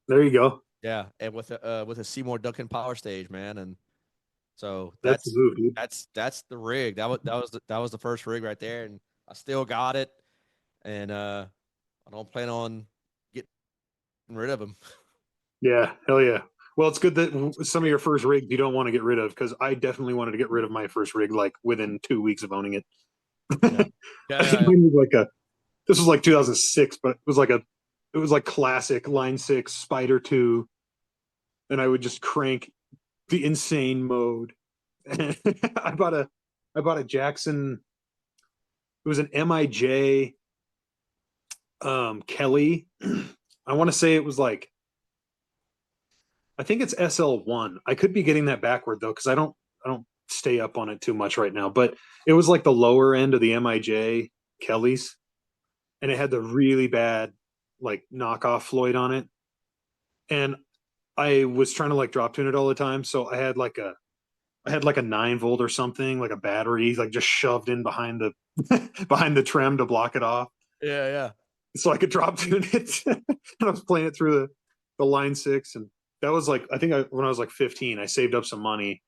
There you go. Yeah, and with a Seymour Duncan power stage, man, and so That's the move, dude. that's the rig. That was the first rig right there, and I still got it, and I don't plan on getting rid of him. Yeah. Hell yeah. Well, it's good that some of your first rigs you don't want to get rid of because I definitely wanted to get rid of my first rig like within 2 weeks of owning it. Yeah, I yeah, think yeah, yeah. mine was like a this was like 2006, but it was like classic line six Spider 2, and I would just crank the insane mode. I bought a I bought a Jackson. It was an MIJ Kelly. I want to say it was like I think it's SL1. I could be getting that backward though because I don't stay up on it too much right now. But it was like the lower end of the MIJ Kellys, and it had the really bad like knockoff Floyd on it. And I was trying to like drop tune it all the time, so I had like a 9 volt or something, like a battery, like just shoved in behind the behind the trim to block it off, Yeah, yeah. so I could drop tune it. And I was playing it through the line six, and that was like I think when I was like 15, I saved up some money,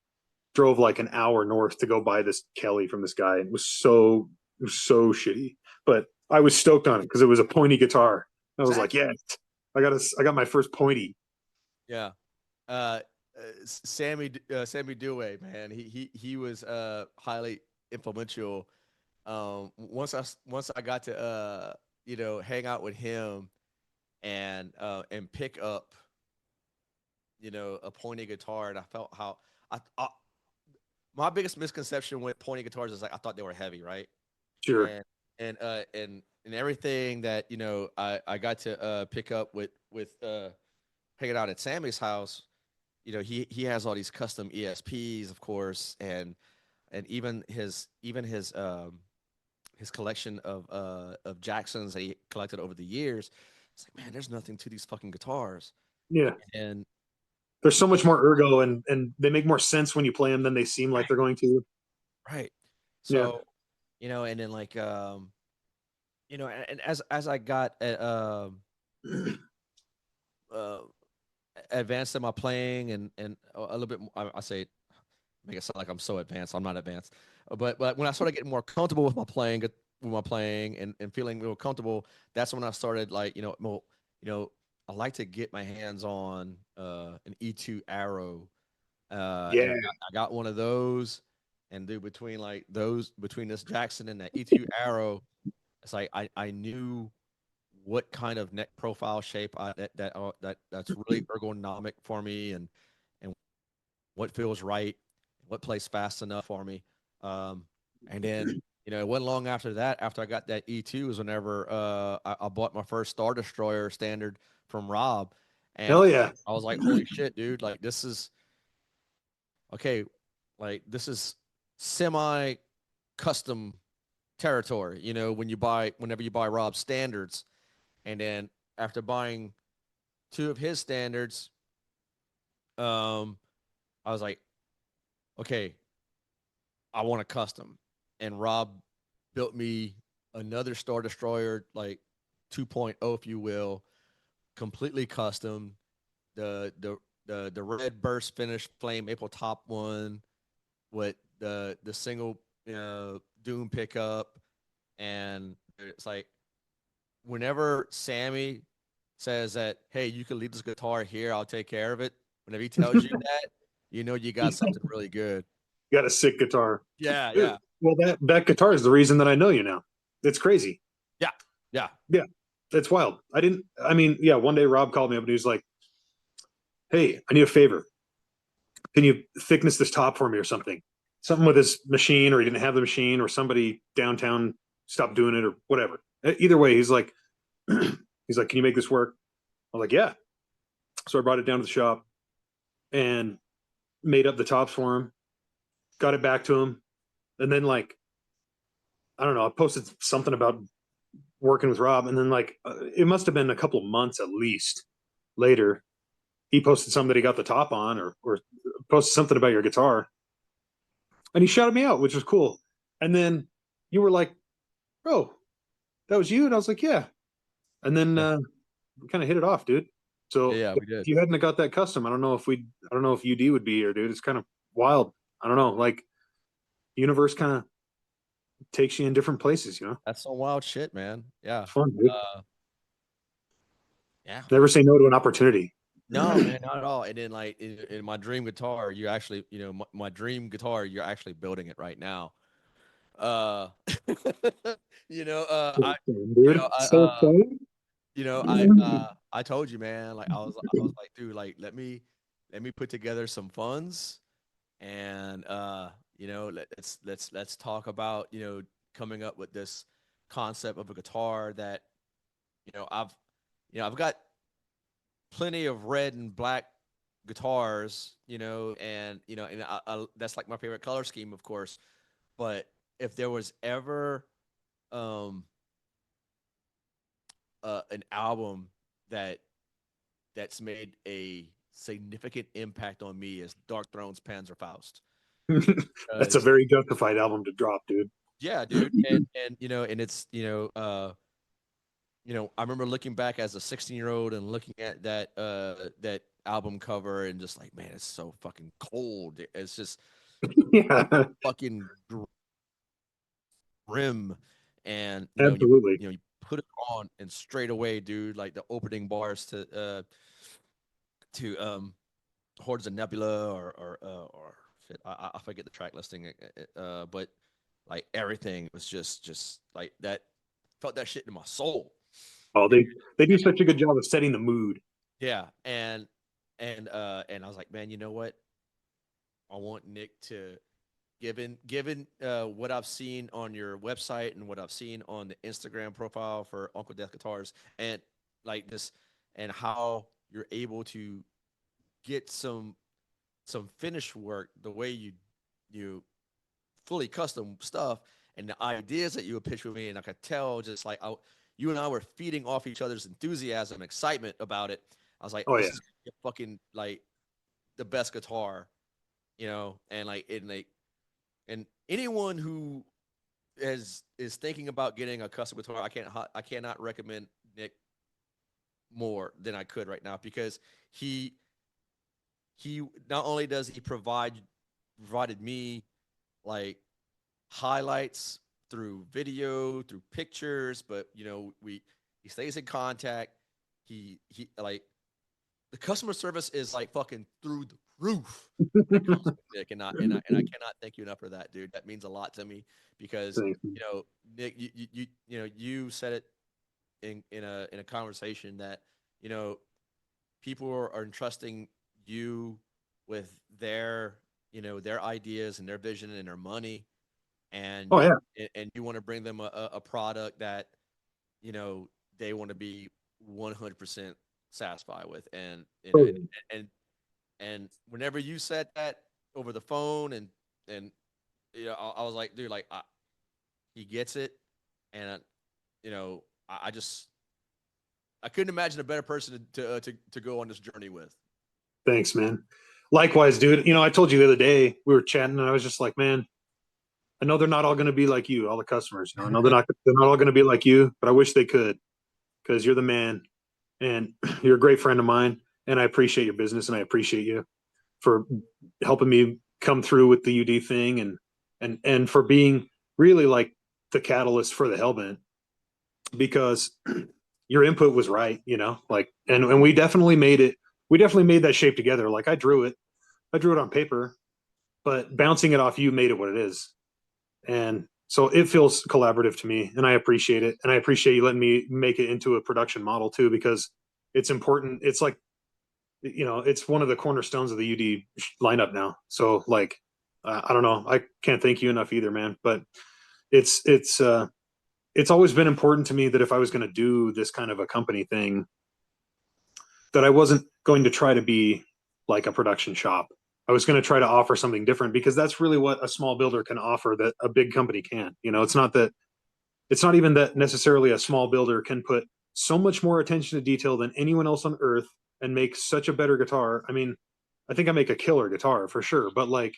drove like an hour north to go buy this Kelly from this guy. It was so shitty, but I was stoked on it because it was a pointy guitar. I was like, Exactly. yeah, I got my first pointy. Yeah. Uh, Sammy Dewey, man. He was highly influential. Once I got to hang out with him and pick up a pointy guitar, and I felt how I my biggest misconception with pointy guitars is like I thought they were heavy, right? Sure. And and everything that I got to pick up with hanging out at Sammy's house. He has all these custom ESPs, of course, and even his collection of Jacksons that he collected over the years. It's like, man, there's nothing to these fucking guitars. Yeah. And There's so much more ergo, and they make more sense when you play them than they seem like right, they're going to. right. Yeah. So, and then like and as I got uh advanced in my playing and a little bit more, I say make it sound like I'm so advanced. I'm not advanced, but when I started getting more comfortable with my playing and feeling real comfortable, that's when I started like more, I like to get my hands on an E2 Arrow, Yeah. and I got one of those, and do between this Jackson and that E2 Arrow, it's like I knew what kind of neck profile shape that's really ergonomic for me and what feels right, what plays fast enough for me. Um, and then it wasn't long after that, after I got that E2, is whenever I bought my first Star Destroyer standard from Rob, and Hell yeah. I was like, holy shit, dude! Like this is okay, like this is semi custom territory. Whenever you buy Rob standards, and then after buying two of his standards, um, I was like, okay, I want a custom. And Rob built me another Star Destroyer, like 2.0, if you will, completely custom. The red burst finish flame maple top one with the single Doom pickup, and it's like whenever Sammy says that, hey, you can leave this guitar here, I'll take care of it. Whenever he tells you that, you got something really good. You got a sick guitar. Yeah, Dude, yeah, well, that guitar is the reason that I know you now. It's crazy. yeah, yeah. Yeah. It's wild. I mean, yeah, one day Rob called me up and he was like, hey, I need a favor. Can you thickness this top for me or something? Something with his machine, or he didn't have the machine, or somebody downtown stopped doing it, or whatever. Either way, he's like, can you make this work? I was like, yeah. So I brought it down to the shop and made up the tops for him, got it back to him. And then, like, I don't know, I posted something about working with Rob. And then, like, it must have been a couple of months at least later. He posted something that he got the top on, or posted something about your guitar. And he shouted me out, which was cool. And then you were like, bro, that was you? And I was like, yeah. And then Yeah, we kind of hit it off, dude. yeah, So yeah, we if did. you hadn't have got that custom, I don't know if UD would be here, dude. It's kind of wild. I don't know. Like, universe kind of takes you in different places, you know? That's some wild shit, man. Yeah. It's fun, dude. Uh, yeah. Never say no to an opportunity. No, man, not at all. And then like in my dream guitar, you actually, my dream guitar, you're actually building it right now. Uh, I, Dude, I, so excited. I told you, man, like I was like, dude, like let me put together some funds and let's talk about, coming up with this concept of a guitar that, you know, I've, I've got plenty of red and black guitars, and that's like my favorite color scheme, of course. But if there was ever um, an album that that's made a significant impact on me, as Dark Throne's Panzerfaust, That's a because very justified album to drop, dude. yeah, dude, and and it's I remember looking back as a 16-year-old and looking at that album cover and just like, man, it's so fucking cold. It's just Yeah, fucking grim, and absolutely. you put it on and straight away, dude, like the opening bars to Hordes of Nebula or shit, I forget the track listing, but like everything was just like that. Felt that shit in my soul. Oh, they do such a good job of setting the mood. Yeah, and I was like, man, you know what? I want Nick to, given what I've seen on your website and what I've seen on the Instagram profile for Uncle Death Guitars, and like this, and how you're able to get some finished work the way you fully custom stuff, and the ideas that you would pitch with me, and I could tell just like you and I were feeding off each other's enthusiasm, excitement about it. I was like, Oh this yeah. is fucking like the best guitar, and and anyone who is thinking about getting a custom guitar, I cannot recommend Nick more than I could right now, because he he not only does he provided me like highlights through video, through pictures, but he stays in contact. He like the customer service is like fucking through the roof when it comes to Nick, and I cannot thank you enough for that, dude. That means a lot to me, because Thanks. Nick, you said it in a conversation that you know people are entrusting you with their ideas and their vision and their money, and Oh yeah. and you want to bring them a product that they want to be 100% satisfied with, Totally. and and whenever you said that over the phone, and I was like, dude, like he gets it, and I just I couldn't imagine a better person to go on this journey with. Thanks, man. Likewise, dude. I told you the other day we were chatting, and I was just like, man, I know they're not all going to be like you, all the customers. I know they're not all going to be like you, but I wish they could, because you're the man, and you're a great friend of mine, and I appreciate your business, and I appreciate you for helping me come through with the UD thing, and for being really like the catalyst for the Hellbent, because your input was right, like, and we definitely made it. We definitely made that shape together. Like I drew it on paper, but bouncing it off you made it what it is. And so it feels collaborative to me, and I appreciate it. And I appreciate you letting me make it into a production model too, because it's important. It's like, it's one of the cornerstones of the UD lineup now. So like, I don't know. I can't thank you enough either, man. But it's always been important to me that if I was going to do this kind of a company thing, that I wasn't going to try to be like a production shop. I was going to try to offer something different, because that's really what a small builder can offer that a big company can't. It's not even that necessarily a small builder can put so much more attention to detail than anyone else on earth and make such a better guitar. I mean, I think I make a killer guitar for sure, but like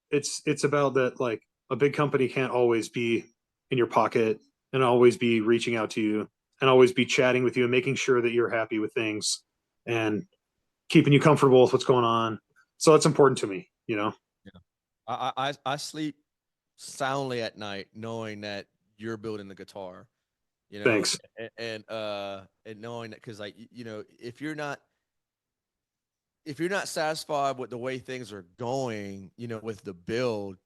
it's about that, like, a big company can't always be in your pocket and always be reaching out to you and always be chatting with you and making sure that you're happy with things and keeping you comfortable with what's going on. So that's important to me. Yeah. I sleep soundly at night knowing that you're building the guitar, Thanks. and knowing that, because like if you're not satisfied with the way things are going, with the build,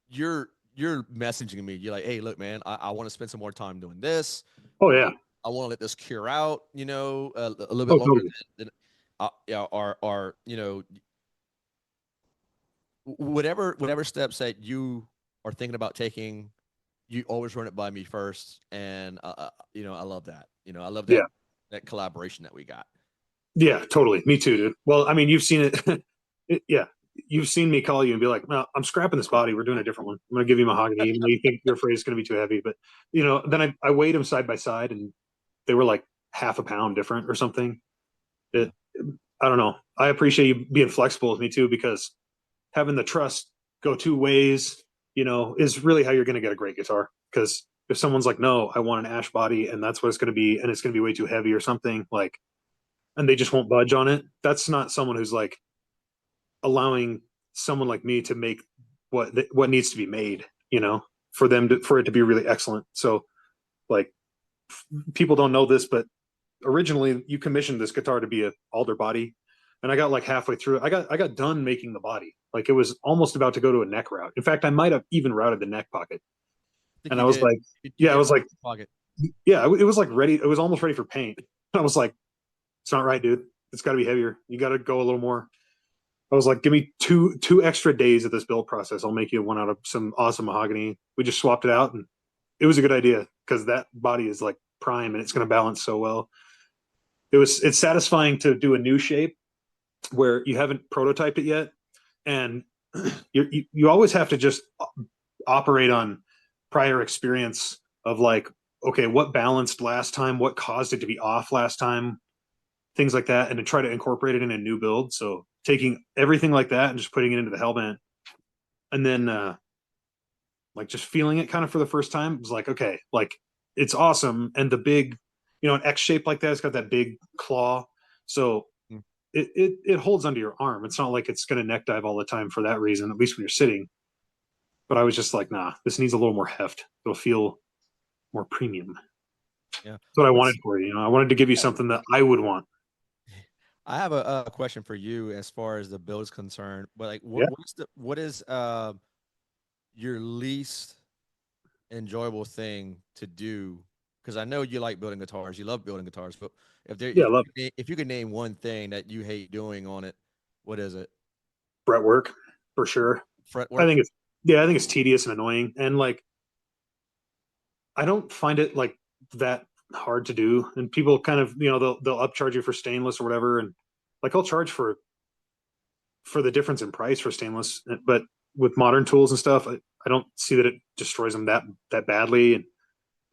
you're messaging me. You're like, hey, look, man, I want to spend some more time doing this. Oh yeah. I want to let this cure out, a little bit Oh longer totally. than yeah, or whatever steps that you are thinking about taking, you always run it by me first, and I love that. I love that Yeah. that collaboration that we got. Yeah, totally. Me too, dude. Well, I mean, you've seen it. Yeah, you've seen me call you and be like, "No, I'm scrapping this body. We're doing a different one. I'm going to give you mahogany, even though you think your phrase is going to be too heavy." But then I weighed them side by side, and they were like half a pound different or something. Yeah. It, I don't know. I appreciate you being flexible with me too, because having the trust go two ways, is really how you're going to get a great guitar. Because if someone's like, "No, I want an ash body, and that's what it's going to be, and it's going to be way too heavy or something," like, and they just won't budge on it, that's not someone who's like allowing someone like me to make what needs to be made, for it to be really excellent. So like, people don't know this, but originally you commissioned this guitar to be a alder body, and I got like halfway through. I got done making the body. Like it was almost about to go to a neck route. In fact, I might have even routed the neck pocket. I think And you I was did. like, You yeah, I did was like, pocket. yeah, it was like ready. It was almost ready for paint. I was like, it's not right, dude. It's got to be heavier. You got to go a little more. I was like, give me two extra days of this build process. I'll make you one out of some awesome mahogany. We just swapped it out, and it was a good idea because that body is like prime and it's going to balance so well. It's satisfying to do a new shape where you haven't prototyped it yet, and you always have to just operate on prior experience of like, okay, what balanced last time, what caused it to be off last time, things like that, and to try to incorporate it in a new build. So taking everything like that and just putting it into the hellbent, and then like just feeling it kind of for the first time was like, okay, like it's awesome. And the big, an X shape like that, it's got that big claw, so Mm. it holds under your arm. It's not like it's going to neck dive all the time for that reason, at least when you're sitting. But I was just like, nah, this needs a little more heft. It'll feel more premium. Yeah. That's what I wanted What's for you. I wanted to give you yeah. something that I would want. I have a question for you as far as the build is concerned. But like, Yeah, what is your least enjoyable thing to do? Because I know you like building guitars, you love building guitars. But yeah, I love it. if you could name one thing that you hate doing on it, what is it? Fret work for sure. Fret I work? think I think it's tedious and annoying, and like I don't find it like that hard to do. And people kind of, they'll upcharge you for stainless or whatever, and like I'll charge for the difference in price for stainless, but with modern tools and stuff, I don't see that it destroys them that badly. And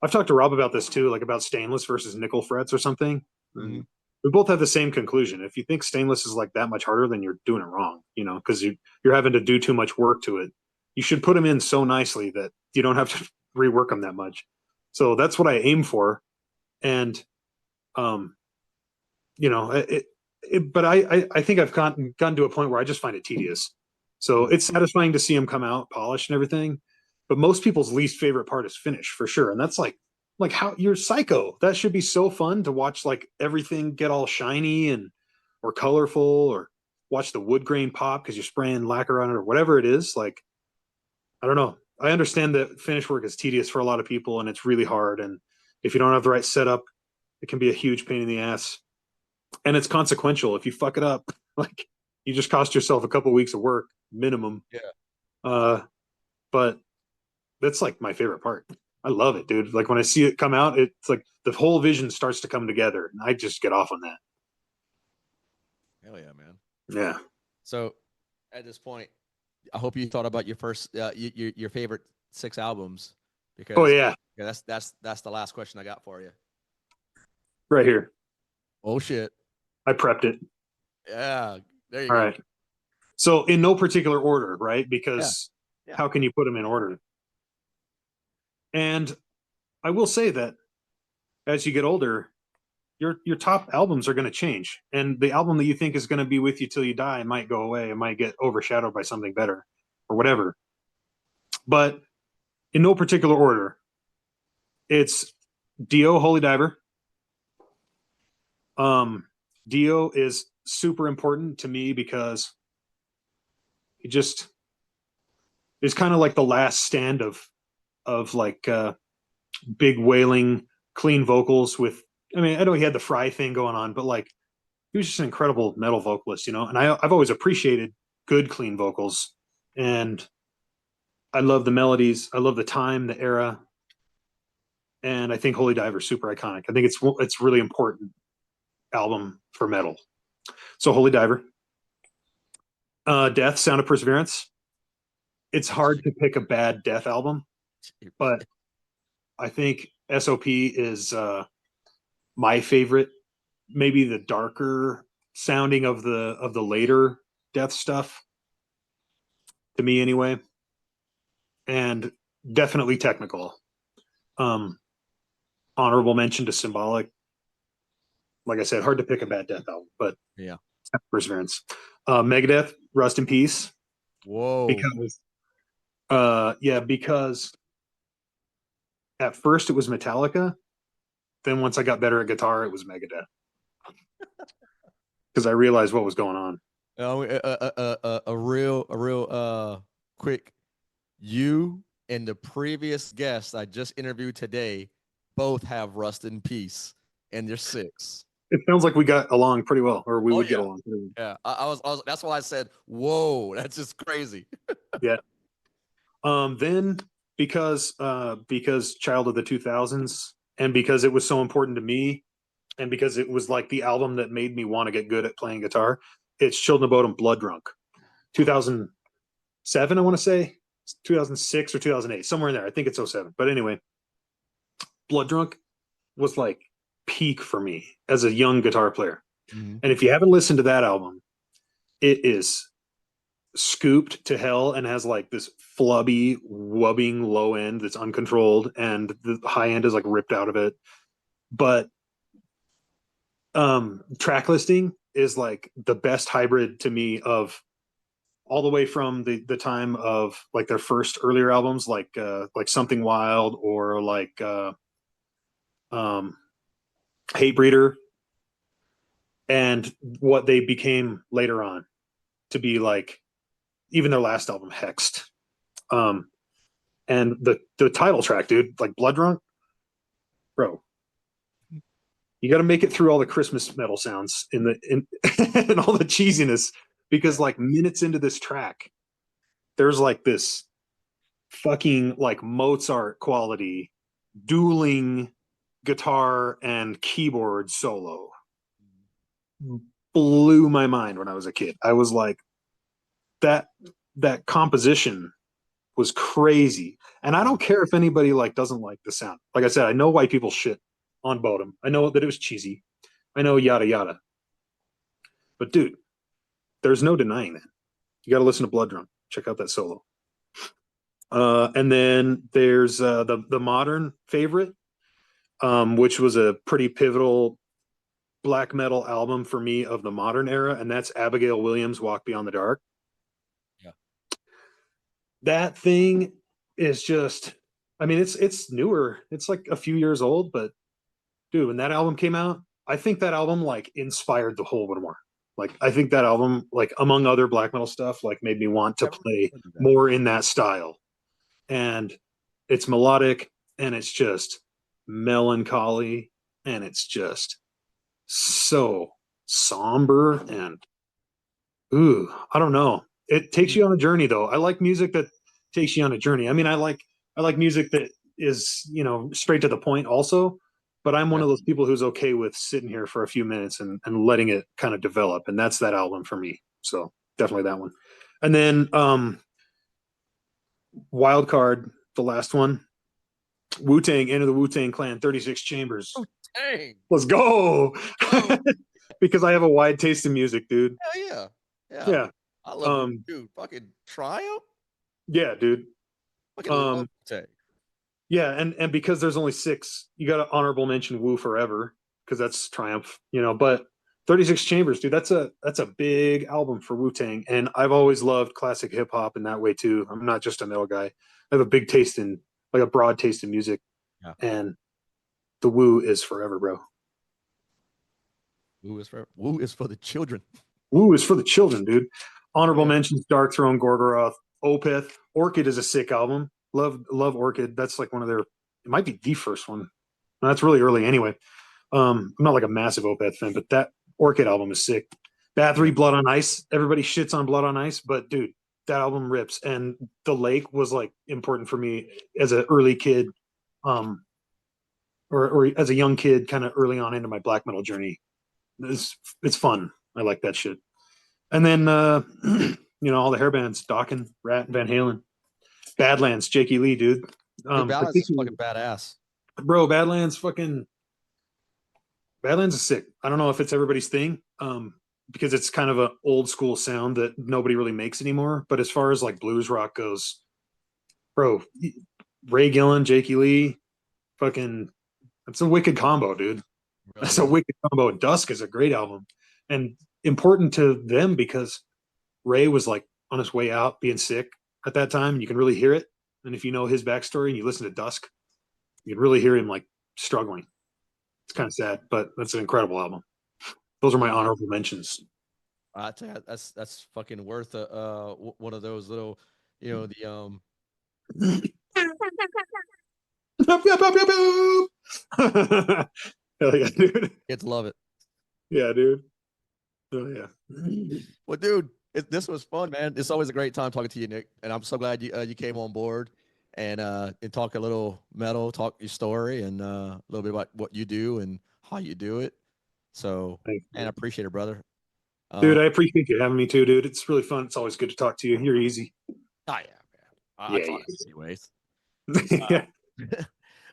I've talked to Rob about this too, like about stainless versus nickel frets or something. Mm-hmm. And we both have the same conclusion. If you think stainless is like that much harder, then you're doing it wrong, because you're having to do too much work to it. You should put them in so nicely that you don't have to rework them that much. So that's what I aim for. And, um, but I think I've gotten to a point where I just find it tedious. So it's satisfying to see them come out polished and everything. But most people's least favorite part is finish for sure. And that's like how you're psycho. That should be so fun to watch, like everything get all shiny and or colorful, or watch the wood grain pop because you're spraying lacquer on it or whatever it is. Like, I don't know. I understand that finish work is tedious for a lot of people and it's really hard. And if you don't have the right setup, it can be a huge pain in the ass. And it's consequential. If you fuck it up, like you just cost yourself a couple weeks of work minimum. Yeah. Uh, but that's like my favorite part. I love it, dude. Like when I see it come out, it's like the whole vision starts to come together, and I just get off on that. Hell yeah, man. Yeah. So at this point, I hope you thought about your first your favorite 6 albums, Oh because yeah, that's the last question I got for you. right here. Oh shit. I prepped it. Yeah. There you All go. right. So in no particular order, right? Yeah. Because Yeah. how can you put them in order? And I will say that as you get older, your top albums are going to change, and the album that you think is going to be with you till you die might go away. It might get overshadowed by something better or whatever. But in no particular order, it's Dio, Holy Diver. Dio is super important to me because it just is kind of like the last stand of like big wailing, clean vocals with. I mean, I know he had the Fry thing going on, but like he was just an incredible metal vocalist, And I've always appreciated good, clean vocals, and I love the melodies. I love the time, the era, and I think Holy Diver is super iconic. I think it's really important album for metal. So Holy Diver, Death, Sound of Perseverance. It's hard to pick a bad Death album, but I think SOP is my favorite. Maybe the darker sounding of the later Death stuff, to me anyway, and definitely technical. Um, Honorable mention to Symbolic. Like I said, hard to pick a bad Death album, but Yeah. Perseverance. Megadeth, Rust in Peace. Whoa. Because at first it was Metallica. Then once I got better at guitar, it was Megadeth. because I realized what was going on. A real quick. You and the previous guest I just interviewed today both have Rust in Peace, and they're six. It sounds like we got along pretty well, or we Oh would get yeah, along pretty well. yeah. I was. That's why I said, "Whoa, that's just crazy." Yeah. Then because Child of the 2000s, and because it was so important to me, and because it was like the album that made me want to get good at playing guitar, it's Children of Bodom Blood Drunk. 2007, I want to say 2006 or 2008, somewhere in there. I think it's '07. But anyway, Blood Drunk was like peak for me as a young guitar player. Mhm. And if you haven't listened to that album, it is scooped to hell and has like this flubby, wubbing low end that's uncontrolled, and the high end is like ripped out of it. But track listing is like the best hybrid to me of all the way from the time of like their first earlier albums, like Something Wild, or like um Hate Breeder, and what they became later on to be like even their last album, Hexed. Um, and the title track, dude, like Blood Drunk, bro, you got to make it through all the Christmas metal sounds and all the cheesiness, because like minutes into this track, there's like this fucking like Mozart quality dueling guitar and keyboard solo. Blew my mind when I was a kid. I was like, that that composition was crazy. And I don't care if anybody like doesn't like the sound. Like I said, I know why people shit on Bodom. I know that it was cheesy. I know yada yada. But dude, there's no denying that. You got to listen to Blood Drunk. Check out that solo. And then there's the modern favorite, which was a pretty pivotal black metal album for me of the modern era, and that's Abigail Williams' Walk Beyond the Dark. Yeah. That thing is just, I mean, it's newer. It's like a few years old, but dude, when that album came out, I think that album like inspired the whole one more. Like I think that album, like among other black metal stuff, like made me want to Never play heard of that. more in that style. And it's melodic, and it's just melancholy, and it's just so somber, and ooh, I don't know. It takes you on a journey though. I like music that takes you on a journey. I mean, I like music that is, straight to the point also, but I'm one Okay. of those people who's okay with sitting here for a few minutes and letting it kind of develop. And that's that album for me. So definitely that one. And then Wild Card, the last one, Wu-Tang, Enter the Wu-Tang Clan, 36 Chambers. Oh, dang. Let's go. Whoa. Because I have a wide taste in music, dude. Hell yeah. Yeah. Yeah. I love Um, dude. Fucking Triumph. yeah, dude. Fucking love Um, Tag. yeah, and because there's only six, you got to honorable mention Woo Forever, because that's Triumph, but 36 Chambers, dude, that's a big album for Wu-Tang. And I've always loved classic hip hop in that way too. I'm not just a metal guy. I have a big taste in, like, a broad taste in music. Yeah. And the Woo is forever, bro. Woo is for the children. Woo is for the children, dude. Honorable Yeah. mentions: Dark Throne, Gorgoroth, Opeth. Orchid is a sick album. Love Orchid. That's like one of their. It might be the first one. No, that's really early anyway. I'm not like a massive Opeth fan, but that Orchid album is sick. Bathory, Blood on Ice. Everybody shits on Blood on Ice, but dude, that album rips. And The Lake was like important for me as an early kid, or as a young kid, kind of early on into my black metal journey. It's fun. I like that shit. And then all the hair bands: Dokken, Rat, Van Halen, Badlands, Jakey Lee, dude. Dude, Balance is fucking badass. Bro, Badlands is sick. I don't know if it's everybody's thing, because it's kind of an old school sound that nobody really makes anymore. But as far as like blues rock goes, bro, Ray Gillen, Jakey Lee, fucking, that's a wicked combo, dude. Really That's a is. wicked combo. Dusk is a great album, and important to them because Ray was like on his way out, being sick at that time. You can really hear it. And if you know his backstory and you listen to Dusk, you can really hear him like struggling. It's kind of sad, but that's an incredible album. Those are my honorable mentions. I tell you, that's fucking worth one of those little, the Hell yeah, dude. kids love it. Yeah, dude. Oh yeah. Well, dude, this was fun, man. It's always a great time talking to you, Nick, and I'm so glad you came on board and talk a little metal, talk your story, and a little bit about what you do and how you do it. So, Thanks, and I dude. appreciate it, brother. Dude, I appreciate you having me too, dude. It's really fun. It's always good to talk to you. You're easy. Oh yeah, man. I Yeah, try to anyways. yeah.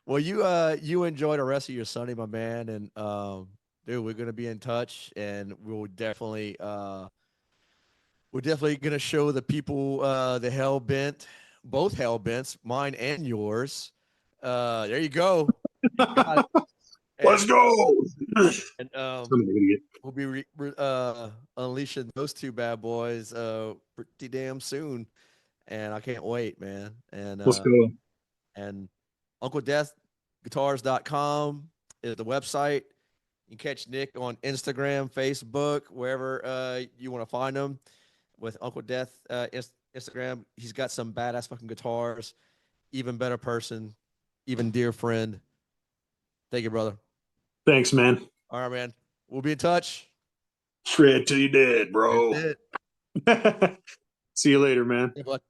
Well, you enjoy the rest of your Sunday, my man, and dude, we're gonna be in touch, and we're definitely gonna show the people the hell bent, both hell bents, mine and yours. There you go. You got it. Let's And go. and I'm an idiot. we'll be unleashing those two bad boys pretty damn soon, and I can't wait, man. Let's go. And UncleDeathGuitars.com is the website. You can catch Nick on Instagram, Facebook, wherever you want to find him. With Uncle Death Instagram, he's got some badass fucking guitars. Even better person, even dear friend. Thank you, brother. Thanks, man. All right, man. We'll be in touch. Shred till you dead, That's bro. it. See you later, man. Good luck.